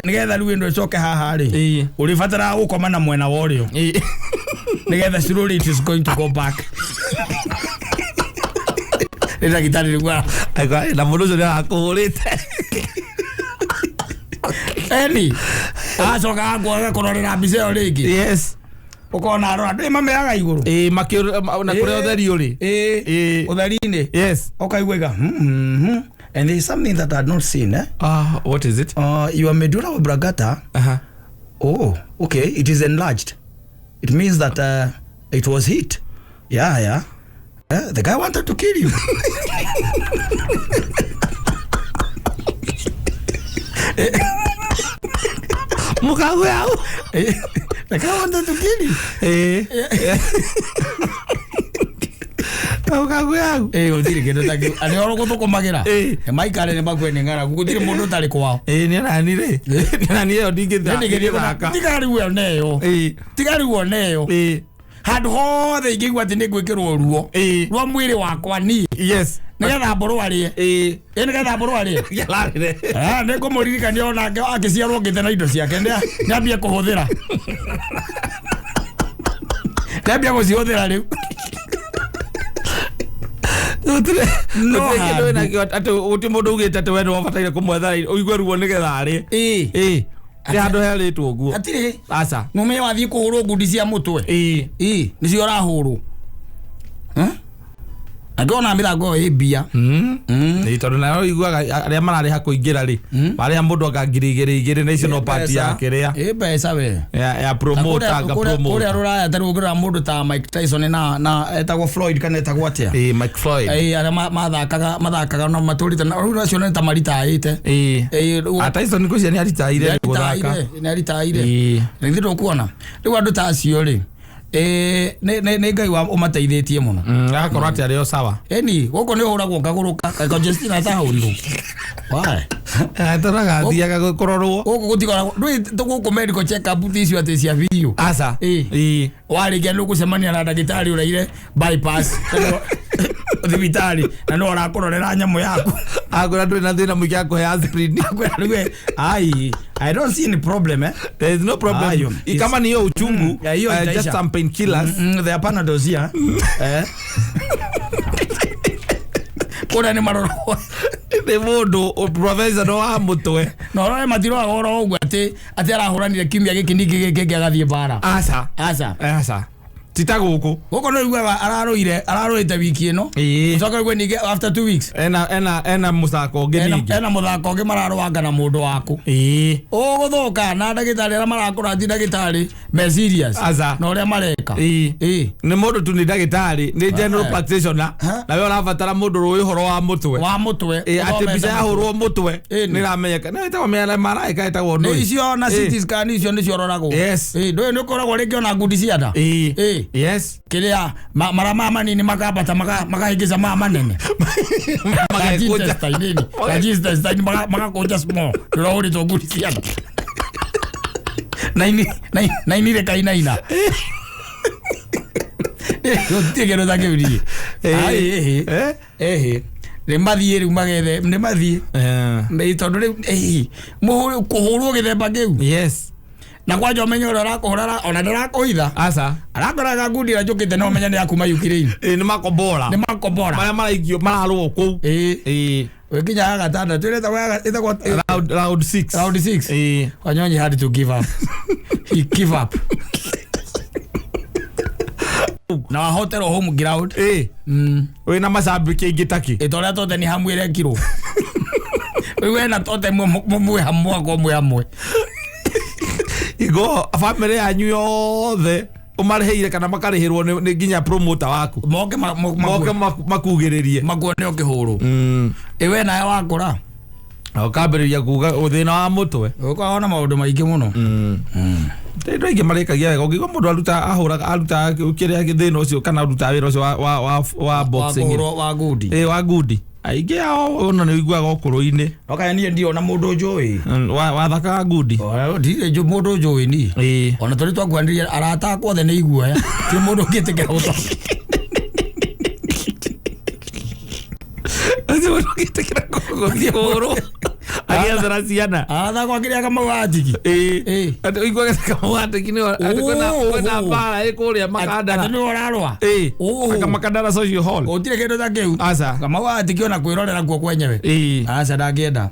Nigetha rĩu ĩndo ĩcoke haha rĩ. Ũrĩbatara gũkoma na mwena wa ũrĩo. Nigetha slowly it is going to go back. Ila kitari lugwa. Na muluzo ni akuhurite. Eni. Soka agwa kororera biseo rigi. Yes. Ukona arora mameaga iguru. Makio na kure otheri uri. Otheri-ini. Yes. Okaigwega. And there is something that I had not seen. What is it? Your medulla oblongata. Oh, okay. It is enlarged. It means that it was hit. Yeah. The guy wanted to kill you. The guy wanted to kill you. Kagu yangu. Utire kindu taki. Ani oro gutukumagira. Maikare ne bakwene ngara gutire mundu tari kwao. Ni nani re? Ni nani yo ndingithaka. Tigari woneyo. Tigari woneyo. Handu hothe ingigwa ati nigwikirwo ruo. Rwa mwiri wakwa ni. Yes. Nigetha mburu arie. Nigetha mburu arie. Yalarire. Nikumuririkania onake agiciarwo ngite na indo ciake niambia kuhuthira. Niambia gucihuthira riu. No kindu na kyo ati uti mundu ugite ati we no bataire kumwetha uigwe ruo nigetha ari. Ni handu heritwo guo. Atire. Aca. Mume wathie kuhurwo ngundi cia mutwe. Nicio arahurwo. Angona mirango ibia. Ni tondu nayo iguaga aria marari hakuingira ri. Maria mundu akangirigire national party yake ria. Pesa we. Ya promoter anga promoter. Uri arura atarugira mundu ta Mike Tyson na etagwo Floyd kana etagwo atia. Mike Floyd. Aria mathakaga no maturite na uri acio neta maritaite. Tyson kucia ni aritaire guthaka. Ni aritaire. Ni thiro kuona. Riu andu ta acio ri. Ne ngai wa umateithĩtie muno. Akorwo ati ario sawa. Eni goko ni huragwo kaguruka ka Justina ta huriru. Why? Taraga thiaga kurorwo. Goko gutikora ndui tuguku medical check up thicio ati cia video. Aca. Warigia ndu kucemania na ndagitari uraire bypass. Thibitari na no arakurorera nyamu yaku. Agora ndui na thina mukia ko ya aspirin. I don't see any problem. There is no problem. Kama ni hiyo uchungu, just some painkillers. They are Panadols here. Kora ni maroro. Ni mundu professor no wa mutwe. No ro matiro agoro ugu ati arahuranire kimia giki niki agathie bara. Aca. Titaguku. Goko no igwa araroite wiki ino. Ucoka gwe nige after 2 weeks. Ena musako ngingi. Ena muthako ngi mararwanga na mundu waku. Guthuka na ndagitari ara marakurathi ndagitari me serious. No ria mareka. Ni mundu tu ni ndagitari, ni general practitioner. Na we urabatara mundu rui horo wa mutwe. Ati bica ya horo mutwe. Ni ramenyeka. Na ita me maraika ita wondo. Ni icio na CT scan icio ni ciororagwo. Yes. Ndwe ni koragwo ringi ona ngundi cia nda. Yes. Kiria marama manini makabata makahigiza manene. Magakuja stainini. Register stainini makakuja small. Rori to good cia. Naini re kainaina. Tigero da kebiri. Nemathie riu magethe nemathie. Ndei tondu riu muhuru kuhurwo githemba kiu. Yes. Na kwaje umenye ora kuhurara ona ndarakoitha. Aca. Arakoraga ngundi ra njukite no umenya ni akuma Ukraine. Ni makombora. Maria maraigio mararwo ku. Wekinya gatanda twireta kwa round 6. Wanyonyi had to give up. He give up. Na hotel home ground. We na mashabiki ingitaki. Itoria tote ni hamwire kiro. We na tote mwe hamwe. Igo family yanyu yothe umareheire kana makarehirwo ni nginya promoter waku. Moke makugiririe. Makuone okihuru. Ewe nae wakora. Ukambiriria kuga uthina wa mutwe. Ukaona maundu maingi muno. Ndio ingi marekagia wega ngigwa mundu aruta kiria thina ucio kana aruta wira ucio wa boxing. Wa gudi. Wa gudi. Aingi ao ona ni igwaga okuru-ini. Oka ni ndio na mundu njui. Wathaka gudi. Ndire jo mundu njui ni. Ona turi twakwandiria arata kwothe ni iguoya. Ti mundu ngitikira gutoka. Azu ngitikira kugoro. Agia ciana. Atha kwa kiria kama watiki. Ati igwaga kama watiki ni ati kuna bara kuria makandara. Ati ni orarwa. Kama makandara social hall. Utire kindu ta kiu. Aca. Kama watiki ona kwirorera kuo kwenyewe. Aca ndagienda.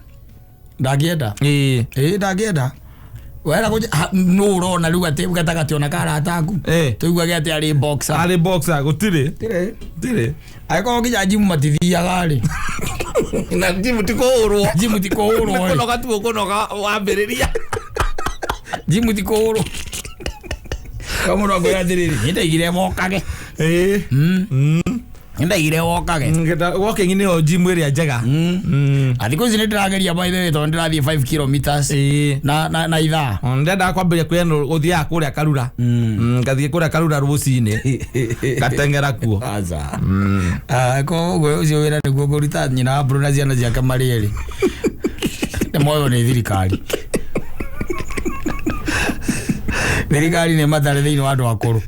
Ndagienda. Wera kuja no urona riu ati gatagati ona karata aku. Tuigwage ati ari boxer. Ari boxer gutire. Tire. Aiko kija jimu matithiaga ri. Na jimu tikuhurwo. Kunoga tu kunoga wambiriria. Jimu tikuhurwo. Kama ndo ngoya thiriri. Nitaigire mokage. Nda ire wokage. Walking ni o gym area njega. Athiko zine ndirageria by the way to ndirathie 5 kilometers. Na itha. Ndenda kwambia kwenda uthia kuria Karura. Ngathie kuria Karura rucine. Gatengera kuo. Aza. Ko go ucio wira niguo ngurita nyina Bruno ciana ciake mari eri. Ni moyo ni thirikari. Thirikari ni matare thiini wa andu akuru.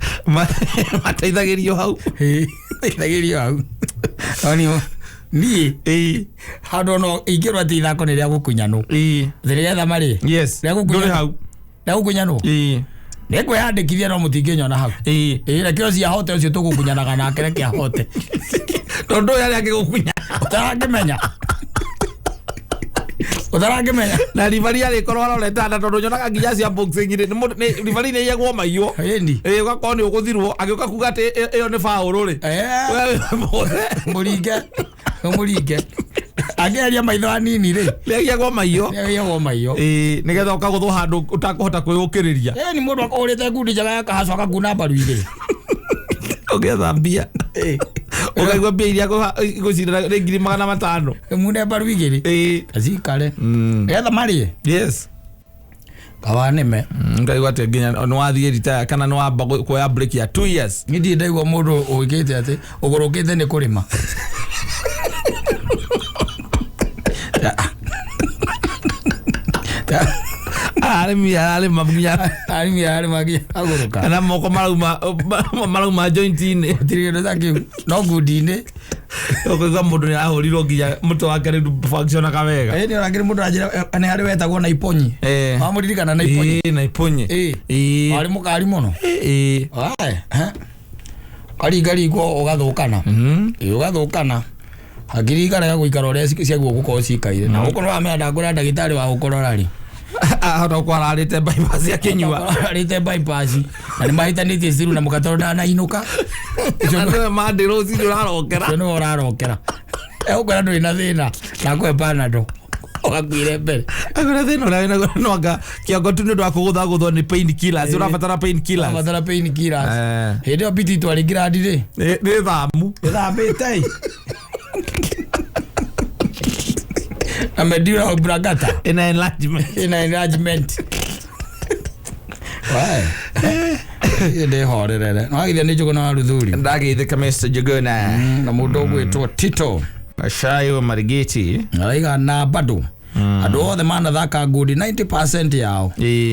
Mateithagirio hau. Teithagirio hau. Oni ni handu no ingirwa ti thako ni ria gukunyanu. Thiria tha mari. Yes. Ria gukunyanu hau. Ria gukunyanu. Ni kwiyandikithia no mutinginyona hau. Rekio cia hote ucio tugukunyanaga nake reke ahote. Tondu yari akigukunya. Utarangimenya. Utarangimenya. Na rivari ari korwa aroreta na tondu nyonaga nginya cia boxing ni rivari ni yegwo maiyo. Indi. Ugakora ni uguthirwo agiuka kuga ati iyo ni faulu ri. Muringe. Muringe. Ageria maitho anini ri. Yegwo maiyo. Yegwo maiyo. Nigetha ukaguthwo handu utakuhota kwiyukiriria. Ni mundu akorete ngundi jaga yakahacwa akaguna mbaru igiri. Ugetha mbia. Ukaigwa mbia iria gucindana ngiri 500. Mune mbaru igiri. Azikare. Getha mari. Yes. Kawanime. Ngaigwa ati nginya no wathie retire kana no wamba kuoya break ya 2 years. Ngidi ndaigwa mundu uigite ati ugurukite ni kurima. Arimi magia aguruka. Ana moko maruma joint ini. Tirigendo zake no good ini. Okoga mundu ni ahurirwo nginya muto wake ri function akawega. Ni orangire mundu ajira ani hari wetagwo na iponyi. Wamuririkana na iponyi. Na iponyi. Ari mukari muno. Ari gari go ugathukana. Ugathukana. Agiri gara guikara ore ciaguo gukorwo cikaire. Na ukorwo amenda ngura ndagitari wa ukorora ri. Ahora kwararite bypass ya Kenyua. Kwararite bypass. Ani mahitanitie ciru na mukatonda na inuka. Ndio mande rozi urarokera. Ndio urarokera. Ukora ndo ina thina. Na kwe panado. Okakwire mbere. Agora thina no anga kiongo tu ndio akuguthaguthwo ni pain killers. Urabatara pain killers. Urabatara pain killers. Hede opiti twari gradi ri. Ni thamu. Thamite. Amedira obragata in enlargement. Why? Ide horere. Nagithia ni njuguna wa Ruthuri. Ndagithika Mr. Juguna. Na mundu gwitwo Tito. Ashayo Marigiti. Aiga na bado. Andu othe manathaka ngudi 90% yao.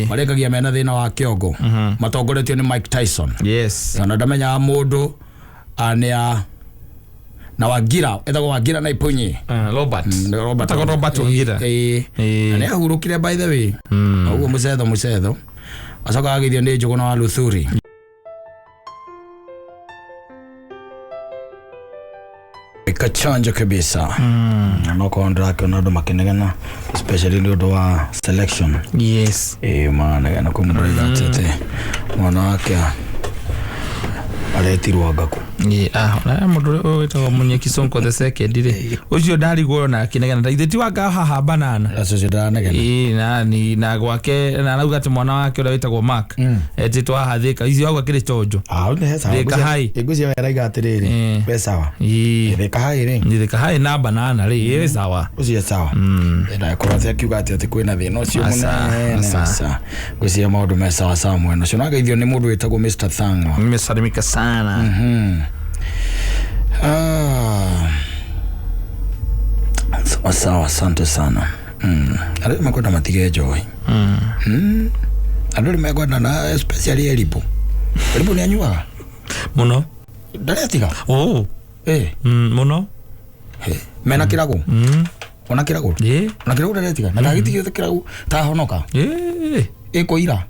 Marekagia mena thina wa kiongo. Matongoretio ni Mike Tyson. Yes. Na ndamenya mundu ania na Wagira etagwo Wagira na iponyi. Robert Wagira. Na ne ahurukire by the way. Ugo mucetho asoka agithio ni njuguna wa Ruthuri. Ikachanja kabisa. No kondra kana ndo makinegana especially ndo wa selection. Yes. Maana na kumreza tete. Mwanawake aretirwo ngaku. Na mundu wetagwo Munyeki Sonko the second ri. Ucio ndarigwo na kinegana ndaitheti wanga haha banana. Acio ndanegana. Na gwake na nauga ati mwana wake ura wetagwo Mark. Etitwa hathika icio agwa kiri chojo. Ne sawa. Thika hai. Igucio yaraiga atiriri. Be sawa. Thika hai ri. Thika hai na banana ri. Ye sawa. Ucio sawa. Enda korathia kiuga ati kwina thina ucio munene. Sasa. Gucia maundu me sawa sawa mwena. Cio nagaithio ni mundu wetagwo Mr. Thangwa. Nimesalimika sana. Sawa, asante sana. Alio mekwenda matige joy. Alio mekwenda na especially Elipo. Elipo ni anyuaga muno. Ndatiga. Muno. Mena kirago. Ona kirago. Ona kirago ndatiga. Na gitiyo kirago ta honoka. Ikoira.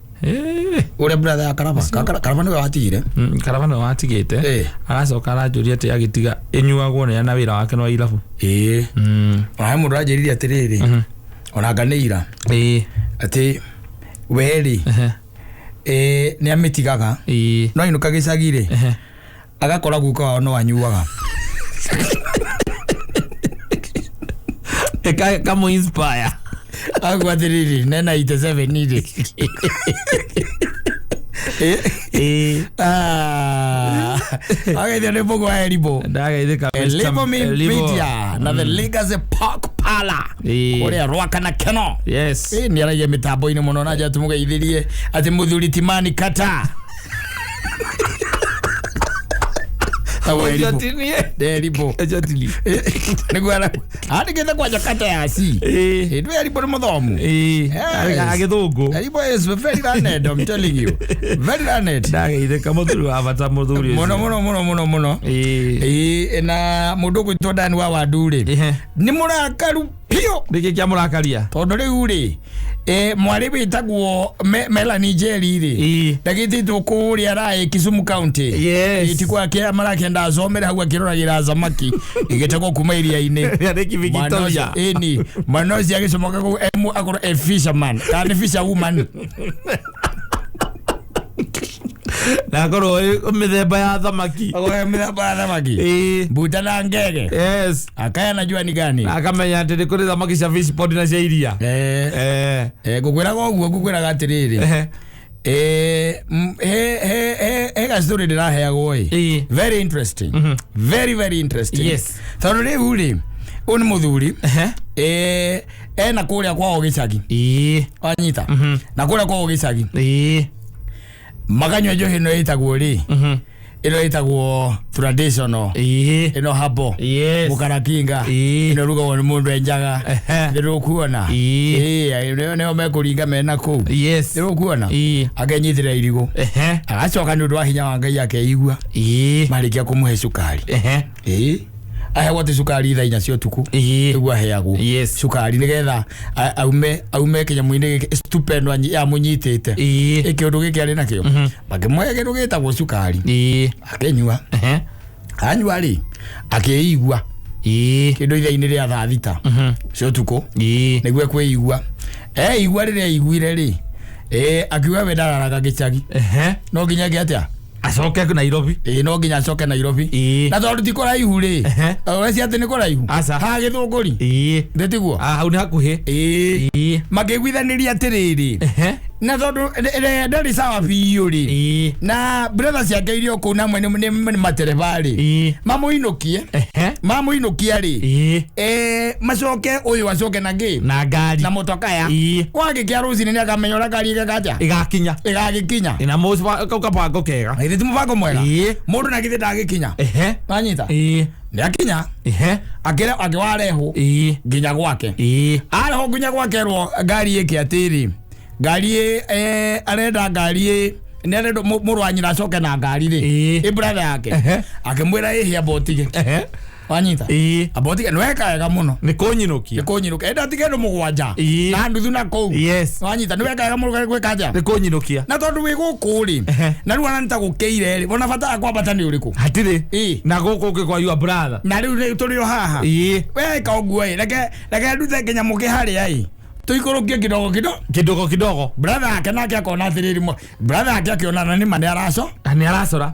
Ure brother ya Karava no watigire. Karava no watigite. Agacoka aranjuria ati agitiga enyuagwo ne na wira wake no irabu. Ona mundu ajiriria atiriri. Ona nganeira. Ati weri. Ni amitigaga. No inuka gicagire. Agakora guka no anyuaga. Kamo inspire. Agwa tiriri nena 87 nide. Agaithio nĩ mũgũ wa Elibo. Ndagaithĩka Elibo Media na the Legacy Park Parlor. Kũrĩa Rwaka na Keno. Yes. Nĩ aragia mĩtambo-inĩ mũno na njata tũmũgeithĩrie atĩ mũthuri Timani Kata. Elibo. Niguara. Getha kwa Jakarta ya si. Elibo ni muthomu. Agithungu. Elibo is very learned, I'm telling you. Very learned. Ndagaithĩka mũthuri wa bata mũthuri ũcio. Mũno. Na mũndũ gwĩtwo Dani wa Wanduri. Nĩ mũrakaru pio. Nĩkĩ kĩa mũrakaria? Tondũ rĩu rĩ mwari wĩtagwo Melanie Njeri rĩ ndagĩtĩtwo kũrĩa Rai Kisumu County. Yes. Itikwa kia marakenda azomere hau akĩroragira zamaki igĩtagwo kuma iria-inĩ. Rĩki Victoria. Ĩni Manozi agĩcomoka kũ akorwo a fisherman kana fisher woman. Na korwo mĩthemba ya thamaki. Mĩthemba ya thamaki. Mbuta na ngege. Yes. Akaya najua ni gani. Akamenya atĩ nĩ kũrĩ thamaki cia fish pond na cia iria. Ngũkwĩraga ũguo ngũkwĩraga atĩrĩrĩ. Hega story ndĩraheagwo ĩ. Very interesting. Very interesting. Yes. Tondũ rĩu rĩ ũyũ nĩ mũthuri ena kũrĩa kwao gĩcagi. Wanyita. Na kũrĩa kwao gĩcagi. Maganywa njohi ĩno ĩtagwo rĩ. Ĩno ĩtagwo traditional. Ĩno habo. Mũkarakinga. Ĩno rugagwo nĩ mũndũ enjaga. Ndĩrũkuona. Nĩo mekũringa mena kũu. Ndĩrũkuona. Akenyitĩra irigũ. Agacoka nĩ ũndũ wa hinya wa Ngai akeigua. Marĩkia kũmũhe cukari. Aheagwo atĩ cukari thaa 4 cia ũtukũ. Nĩguo aheagwo cukari nĩgetha aume kĩnyamũ-inĩ gĩkĩ stupendo ya mũnyitĩte. Kĩũndũ gĩkĩ arĩ nakĩo. Makĩmũhe kĩndũ gĩtagwo cukari. Akenyua. Anyua rĩ akeigua. Kĩndũ ithaa-inĩ rĩa thaa 6 cia ũtukũ. Nĩguo kwĩigua. Eigua rĩrĩa aiguire rĩ akiuga we ndararaga gĩcagi. No nginya atĩa acoke Nairobi. No nginya acoke Nairobi. Na tondũ ti kũraihu rĩ ũreci atĩ nĩ kũraihu ha Gĩthũngũri. Ndĩtiguo hau nĩ hakuhĩ. Makĩiguithanĩria atĩrĩrĩ na tondũ ndarĩ sawa biũ rĩ na brother ciake irio kũu namwe nĩ matereba rĩ mamũinũkia rĩ macoke ũyũ acoke na ngari na motokaya kwagĩkĩa rũcinĩ nĩ akamenya ũrĩa ngari ĩgagĩkinya na mũbango kega. Ĩrĩ ti mũbango mwega mũndũ na githĩ ndagĩkinya wanyita nĩ akinya akĩwarehwo nginya gwake arehwo nginya gwake rwo ngari ĩkĩ atĩrĩ ngari arenda ngari nĩ arenda mũrũ wa nyina acoke na ngari rĩ brother yake akĩmwĩra ĩhia botige wanyita abotige nĩ wekega mũno nĩ kũnyinũkia enda tige andũ mũgwanja na nduthu na kũu wanyita nĩ wekega mũno gwĩka nja nĩ kũnyinũkia na tondũ wĩ gũkũ rĩ na rĩu ona nĩtagũkĩire rĩ ona bata kwambata nĩ ũrĩkũ hatirĩ na gũkũ ũngĩ kwa your brother na rĩu tũrĩ o haha weka ũguo reke nduthe kĩnyamũ kĩharĩa tuikũrũkie kidogo brother yake nake akona atĩrĩrĩ brother yake akĩona na nĩma nĩ aracora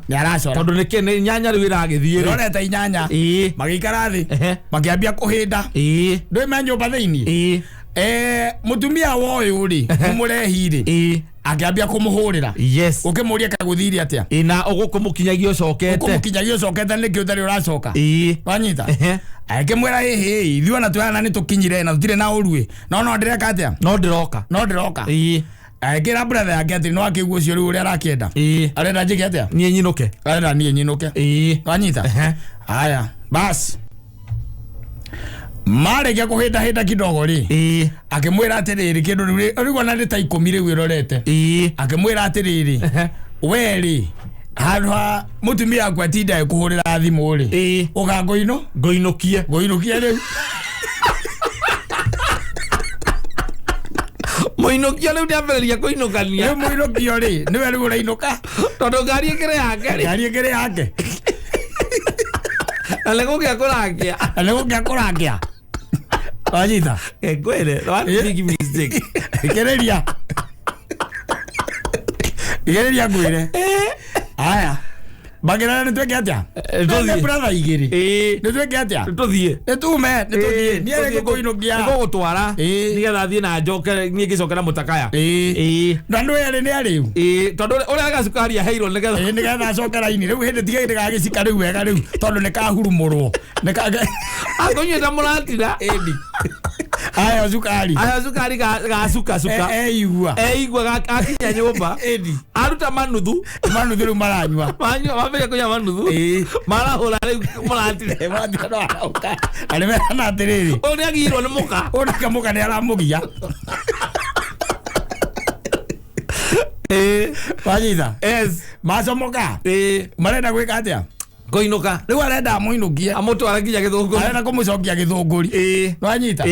tondũ nĩ nyanya rĩu ĩragĩthiĩ rorete inyanya magĩikara thĩ makĩambia kũhĩnda ndũime nyũmba thĩinĩ mũtumia wa ũyũ rĩ mũrehi rĩ akĩambia kũmũhũrĩra ũkĩmũria kagũthiri atĩa na ũgũkũmũkinyagia ũcokete nĩkĩo ũtarĩ ũracoka wanyita akĩmwĩra hĩhĩ ithuĩ ona twĩana nĩ tũkinyire na tũtirĩ na ũruĩ no ndĩreka atĩa no ndĩroka akĩra brother yake atĩ no akĩigua ũcio rĩu ũrĩa arakĩenda arenda njĩke atĩa niĩ nyinũke wanyita haya basi marĩkia kũhĩndahĩnda kidogo rĩ akĩmwĩra atĩrĩrĩ kĩndũ rĩu ona nĩ ta 10 rĩu ĩrorete akĩmwĩra atĩrĩrĩ we rĩ handũ ha mũtumia waku atinda kũhũrĩra thimũ rĩ ũka ngũinũkie rĩu mũinũkia rĩu ndĩambĩrĩria kũinũkania rĩu mũinũkio rĩ nĩwe rĩu ũrainũka tondũ ngari ĩkĩrĩ yake na nĩgũkĩa kũrangia wanyita kwele big mistake igereria ngwire haya Bagera ni tweke atia tuthie brother igiri ni tweke atia tuthie ni tuthie ni ere gukuinukia ni gugutwara nigetha thie na njoke nie ngicokera mutakaya na ndu ere ni ariu tondu uria gacukari aheirwo nigetha acokera ini riu hindi tige ndigagicika riu wega riu tondu ni kahurumurwo ni kage akonyita muratira aya cukari gacuka eigua akinya nyumba aruta manuthu riu maranyua mambia kunya manuthu marahura riu muratire no arauka ari mena atiriri uria agirwo ni muka muka ni aramugia wanyita macomoka marenda gwika atia koinuka riu arenda amuinukie amutwara nginya githunguri arenda kumucokia githunguri no anyita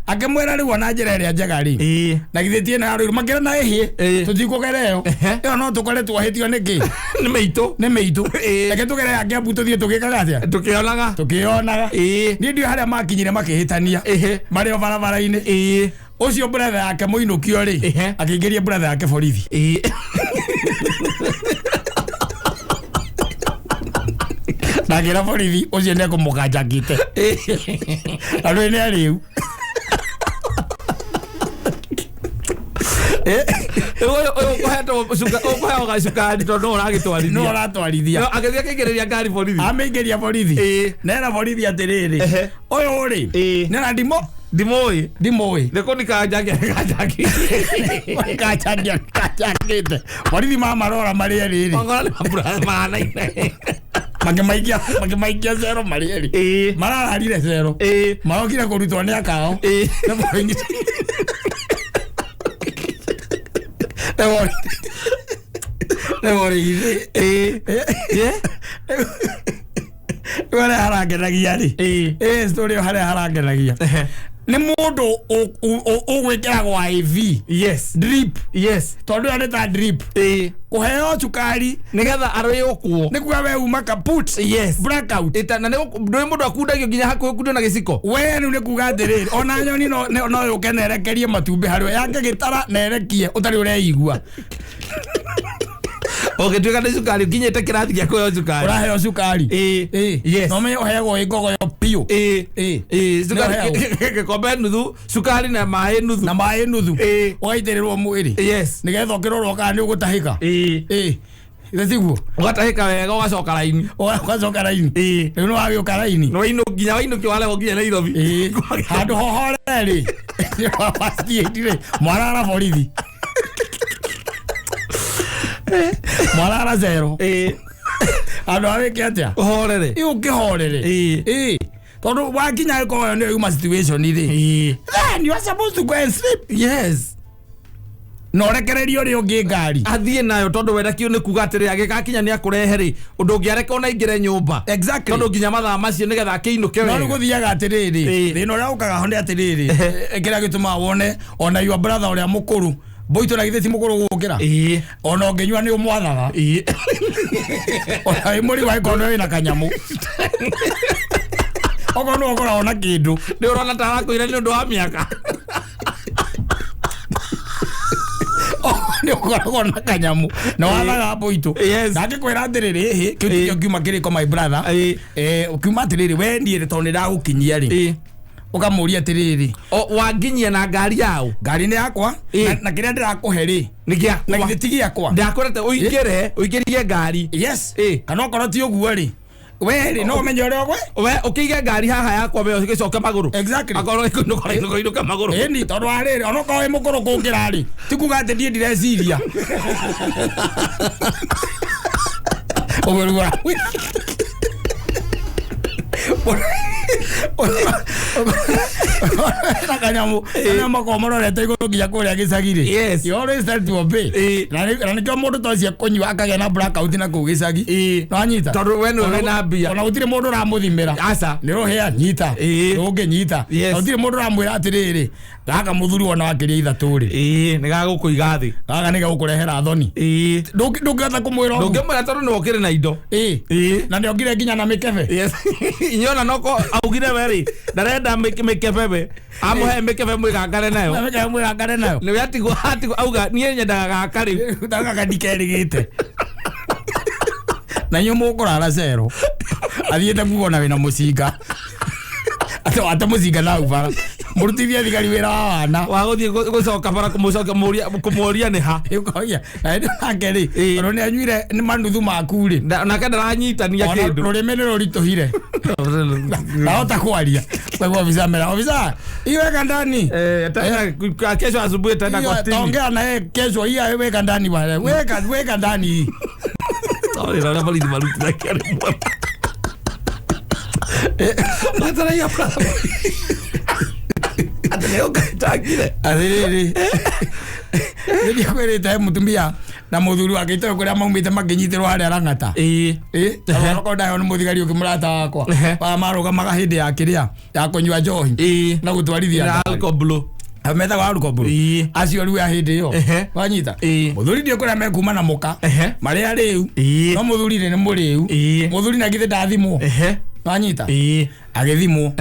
akimwira riu ona njira iria njega ri na githitie na riu makira na ihie tutikugereyo iyo no tukore twahitio niki ni meitu reke tugere yange mbu tuthie tugikaga atia tukionaga ni ndio haria makinyire makihitania mario barabara-ini ucio brother yake muinukio ri akingiria brother yake borithi nagira borithi ucio ni kumugajagite aru ni ariu ukuheoga cukari tondu uratwarithia agithia kingireria ngari borithi amingiria borithi nera borithi atiriri uyu ri nera ndimoi kajagite borithi mamarora mari eriri makimaikia cero mari eri marararire cero marokire kurutwo ni akao wale harangenagia ri story haria harangenagia ni mundu ugwikira gwa IV drip tondu ari ta drip kuheo cukari nigetha aruyukwo ni kuga we uma kaput blackout itana ni mundu akundagio nginya hakuhi kundio na giciko we ni kuga atiriri ona nyoni no yuke nerekerie matumbi hario yake gitara nerekie utari ureigua tuika ni cukari nginyite kirathi gia kuheo cukari uraheo cukari no me uheagwo ingogo yo piu cukari gikombe nuthu cukari na maĩ nuthu ugaitĩrĩrwo mwĩrĩ nigetha ũkĩrorwo kana nĩ ũgũtahĩka tiguo ugatahĩka wega ũgacoka raini rĩu nĩ wagĩũka raini nginya wainũkio warehwo nginya Nairobi handũ hohore-rĩ waciĩndire mwarara borithi mwarara cero andå awä ke atä uhorere ukihorere tondu wakinya gikoyo ni uma situation ri then you are supposed to go and sleep no rekererio ri ungi ngari athie nayo tondu wenda kiu ni kuga atiri agikakinya ni akurehe ri undu ngiareka ona ingire nyumba tondu nginya mathaa macio nigetha akiinuke wega no guthiaga atiriri thina uria ukaga honde atiriri ekira gituma wone ona your brother uria mukuru boito na githeti mukuru gukira ona nginywa ni umwathaga ona imuri wa ikono ina kanyamu ogo no okora ona kindu ni urona tara kuira ni undu wa miaka ni okora ona kanyamu na wathaga boito na ngikwira atiriri kitu kiuma kiriko my brother ukiuma atiriri we ndiire tondu ndagukinyia ri ukamuria atiriri wanginyia na ngari yao ngari ni yakwa na kiria ndirakuhe ri ni giakwa na githiti giakwa ndakorete uingirie ngari kana okorwo ti uguo ri we ri no menye uria we ukiige ngari haha yakwa we ugicoka maguru akorwo ikuinuka maguru ni tondu ariri ona ko we mukuru kungira ri ti kuga ati ndie ndireciria oberwa kanyamu komororete iguru nginya kuria gicagiri you always start to obey na nikio mundu tocia kunywa akagĩa na blackout na kuu gicagi no anyita tondu we nĩ na mbia ona gutire mundu uramuthimira aca nĩ ruhia nyita ũngĩnyita gutire mundu uramwira atiriri gaka muthuri wona wakiria ithatũ ri nĩ gagũkũiga thĩ gaka nĩ gagũkũrehera thoni ndũngĩhota kũmwĩra ndũngĩmwĩra tondu nĩ okĩrĩ na indo na nĩ okire nginya na mĩkebe inyona noko augire weri ndarenda mĩkebe we amuhe mĩkebe mwĩgangare nayo nĩ we atigwo auga niĩ nyendaga gaka rĩu gaka ndikerĩgĩte na nyo mukurara cero athiete kuona wina mucinga ata mucinga na ubara murutithia thigari wira wa wana waguthie gucoka bara kumuria ni ha ikoya na ndio ngeri ro ni anyuire ni manuthu makuri na kada ranyitania kindu rurime ni rurituhire na utakwaria kwa ofisa mera ofisa iweka ndani kesho asubuhi tena kwa timu ongea na kesho hii weka ndani bwana weka ndani sorry na polisi maluti na kile matara ya pra atleo katakile adiri ni kwere mutumia na muthuri wake ito kuria maumite makinyitirwo hari arangata ko dayo ni muthigari ukimurata wakwa pa maruga magahindi ya kiria ya kunywa njohi na gutwarithia alcohol ameta wa alcohol acio riu ahindi yo wanyita muthuri ndio kuria mekuma na muka maria riu no muthuri ni muriu muthuri na githe ndathimwo wanyita agithimwo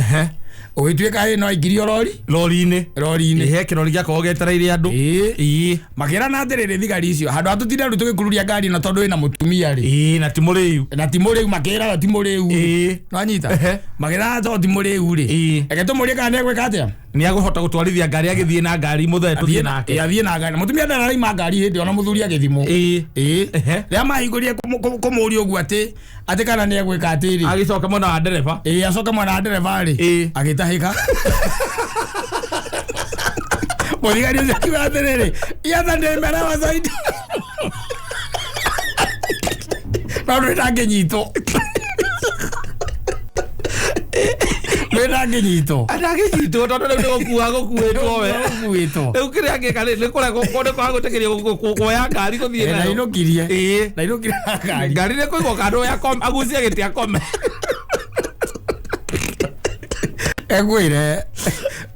ugituika no igirio rori-ini he kirori gya kogetereire andu makira na ndirire thigari icio handu atutinde ru tugikururia ngari na tondu ina mutumia ri na timuriu makira timuriu wanyita makira to timuriu ri eke tumurie kana egweka atia ni aguhota gutwarithia ngari agithie na ngari muthe tuthie nake athie na ngari mutumia ndarari ma ngari hindi ona muthuri agithimo ria mahigurie kumuria ugu ati kana ni egweka atiri agicoka mwana wa ndereva acoka mwana wa ndereva ri agitahika muthigari ucio akiuga atiriri iatha ndimerawa zaidi no ndangĩnyitwo ndangĩnyitwo tondu riu gukuĩtwo we riu kiria ngĩka nĩ kũrĩa gũkũ kwa gũtekeria kuoya ngari gũthiĩ nayo nainũkirie ngari nĩ kũigwo kando ya agucie gĩtĩ akome egwire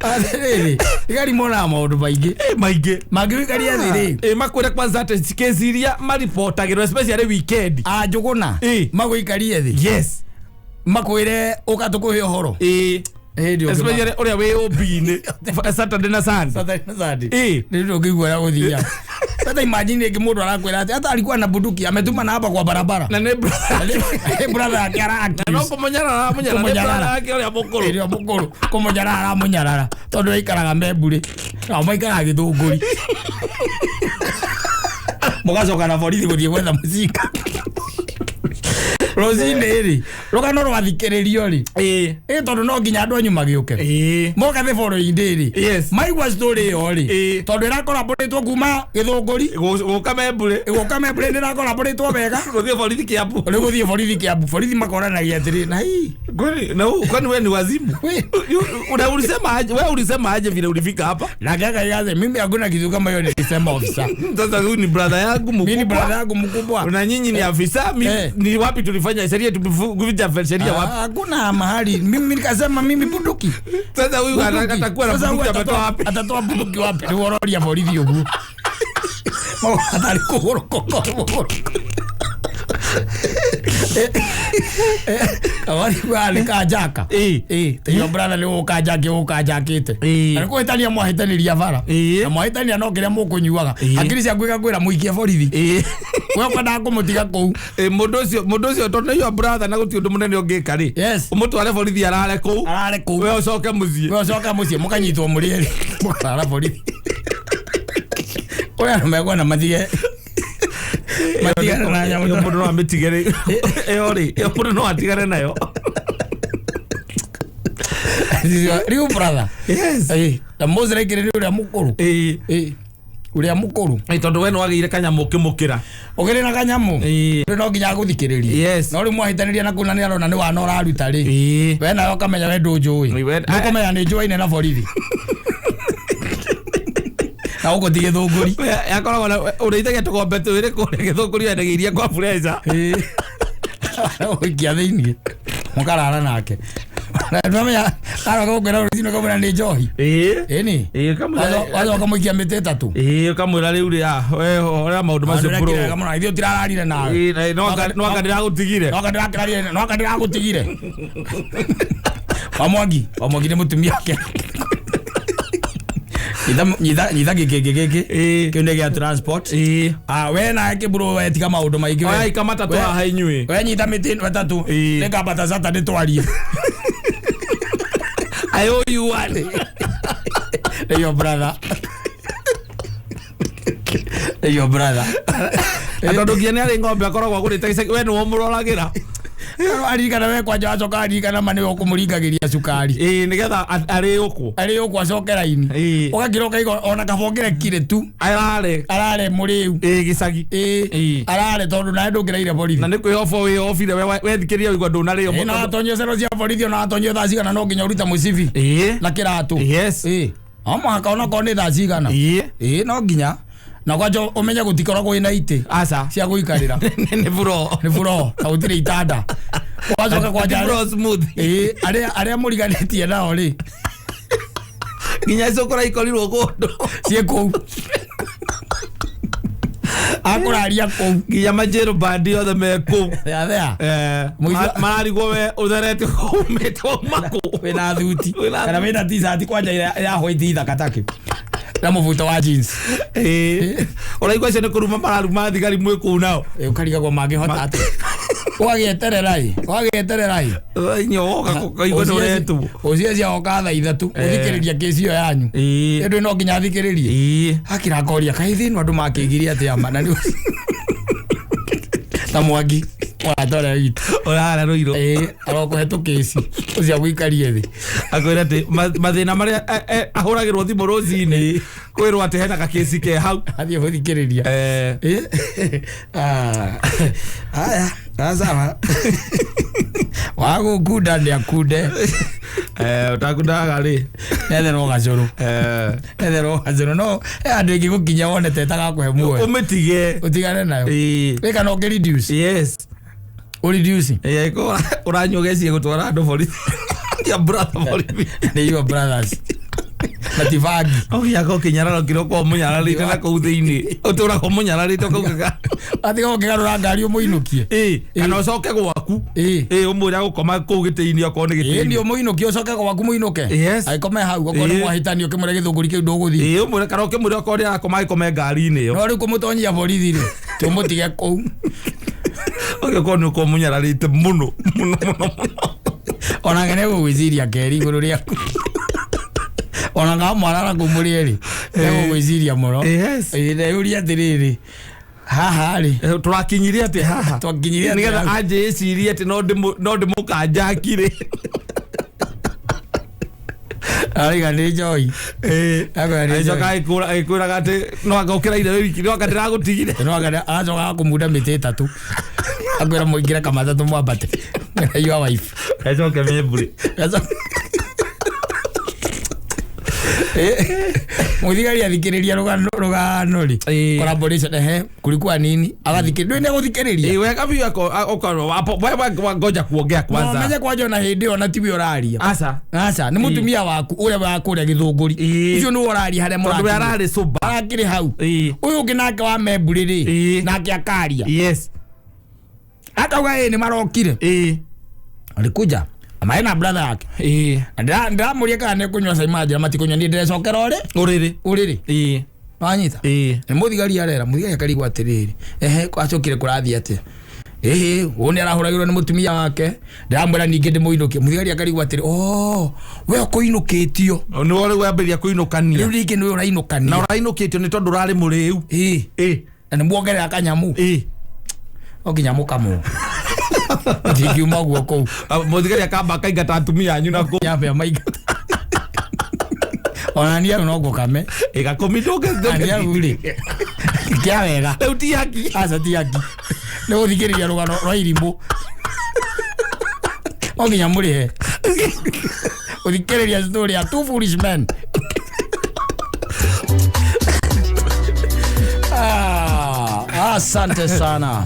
athiriri igari mona maundu maingi mangĩwikaria thiri makwĩre kwanza atĩ kesi iria maripotagĩrwo especially weekend njũgũna magũikarie thi yes makwĩre ũkatũkũhe ũhoro especially uria wi obini Saturday na Sunday ndio ngigwa ya guthia sasa imagine ngi mundu arakwira ati hata alikuwa na bunduki ametuma na hapa kwa barabara na ne brother akara no kumunyarara yake uria mukuru kumunyarara munyarara tondu ikaraga memburi na maikara githunguri mugacoka na borithi guthie gwetha mucinga Rosine ri rogano rwathikiririo ri tondu no nginya andu anyu magiuke moka the following day ri maigwa story yo ri tondu irakora mbũrĩtwo kuma githunguri guka membure ndirakora mbũrĩtwo wega guthie borithi kiambu borithi makoranagia atiri na hii kwani wewe ni wazimu ulisema aje vile ulifika hapa na kaka yaze mimi hakuna kitu kama hiyo nilisema officer sasa huyu ni brother yangu mkubwa na nyinyi ni afisa ni wapi tulifanya sheria tukuvunja sheria wapi hakuna mahali mimi nikasema mimi bunduki sasa huyu atakuwa na bunduki ametoa wapi atatoa bunduki wapi ni wororia borithi ugu atari kuhuroko awari wale kajaka yo brother leo kajakite alikuwa itania mwahitaniria bara na mwahitania no kiria mukunyuaga akiri cia gwika gwira muikie borithi wewe kwenda kumutiga kou mundu ucio tondu yo brother na guti undu munene ungika ri umutware borithi arare kou wewe ucoke mucie mukanyitwo murieri mukara borithi oya megwa na mathige matigana na mundu no ametigere mundu no atigane nayo riu brother na mozere kire uria mukuru uria mukuru tondu we no agire kanyamu ukimukira ugire na kanyamu no nginya guthikiriria no ri mwahitaniria na kuna ni arona ni wana uraruta ri we nayo kamenya we ndunjui nukomenya ni njuaine na borithi na uko tige thunguri yakoragwo na ureithagia tugombe twiri kuria githunguri wendagiria kwa pressure uikia thiini mukarara nake Mama ara kwera rutino kamera ni njohi ni wazo kamuikia mite tatu kamwira riu ri we ora maundu macio bro kamera ithio tirararire nawe no akandira gutigire Wamwagi ni mutumia yake nyitha giki kiunde gia transport we na ke bro we tika maundu maingi we kamata to ha inyui we nyitha miti wetatu nika bata Saturday twarie I owe you one your brother your brother atondo kiene ari ngombe akoragwo gurite we no murolagira arikana we kwanja acoka arikana mane okumuringagiria cukari nigetha ari uku acoke raini ugakiroka igo ona kabongere kire tu arare muriu gicagi arare tondu na ndungiraire borithi na ni kwihofo we ofire we thikiria igwa nduna rio na atonyo cero cia borithi ona atonyo thaa cigana no nginya uruta mucibi na kiratu amaka ona kone thaa cigana no nginya na kwacho umenya gutikoragwo ina ite aca cia guikarira ni buro na utire itanda kwacoka kwaja bro smooth aria muriganitie nao ri nginya cokora ikorirwo kundu cie kou akuraria kou nginya majero bandi othe me kou mararigwo we utherete kumĩtwo maku wina thuti kana wina t-shirt kwanja ya white thakataki na mubuto wa jeans uraigwa cio nĩ kũruma mararuma thigari mwĩ kũu nao ũkarigagwo mangĩhota atĩ wagĩetererai nyoka kaigua nĩũretwo ũcio ciaoka thaa ithatũ ũthikĩrĩria kĩci ĩyo yanyu ĩndũ no nginya thikĩrĩrie akĩrakoria kaĩ thĩno andũ makĩgirie atĩa ma na Mwangi watora itu orara roiro arokohetwo kesi ucia gwikarie thi akwira ati mathina maria ahuragirwo thimu rũcinĩ kwirwo ati hena gakesi ke hau athie guthikiriria aya sawa wagukunda ni akude utakundaga ri etherwo gacũrũ no andu ingi gukinya wonete tagakũhe muoyo umitige utigane nayo wika no ngi reduce yes reducing iko uranyogecie gutwara andu borithi ya brother borithi ni your brothers mativagi yako kinyararo kiroko munyararite na kuu thiini utura ko munyararite kugaga atiga ukigarura ngari umuinukie kana ucoke gwaku umuri gukoma kuu gitiini akone gitiini ndio muinukie ucoke gwaku muinuke aikome hau akone mwahitani ukimure githunguri kiu nduguthi umuri kana ukimure akone akoma ikome ngari-ini yo no ri kumutonyia borithi ri tumutige kuu ukikonu ko munyararite muno ona ngene gugwiciria keri iguru riaku ona nga mwarara kumurie ri ego gwiciria muno ire uria tiriri haha ri turakinyiria ati haha twakinyiria nigetha anje iciria ati no ndimukanjakire aiga ni joy acoka ikuraga ati no agokira ire wiki no akatira gutigire no akatira acoka kumunda miti itatu akwira muingira kamatatu mwambate your wife acoke meburi muthigari athikiriria rugano ri collaboration kulikuwa nini agathikiriria ndwe guthikiriria wega biu wewe ngoja kuongea kwanza mwenye kwaje na hindi ona tibi oraria aca ni mutumia waku uria wa kuria githunguri icio ni oraria hare murati tondu arari suba akiri hau uyu nginake wa memburi ri nake akaria yes akauga ni marokire alikuja amaina brother yake ndamuria kana ne kunywa saimaji matikunywa ndi ndecokera uriri wanyita ni muthigari arera muthigari akarigwa atiriri kwacokire kurathi ate wone arahuragirwo ni mutumia wake ndamwira ninge ndimuinuke muthigari akarigwa atiri we kuinukitio ni wore wambiria kuinukania riu ringi ni urainukania na urainukitio ni tondu urari muriu na muongerera akanyamu okinyamu kamo ndikiuma guoko muthigari akamba akaingata atumia anyu na ku yabe amaingata onania no gukame igakomidoke ania uri kia wega riu ti haki aca ti haki ni guthikiriria rugano rwa irimbu oginya muri he uthikiriria story ya two foolish men asante sana.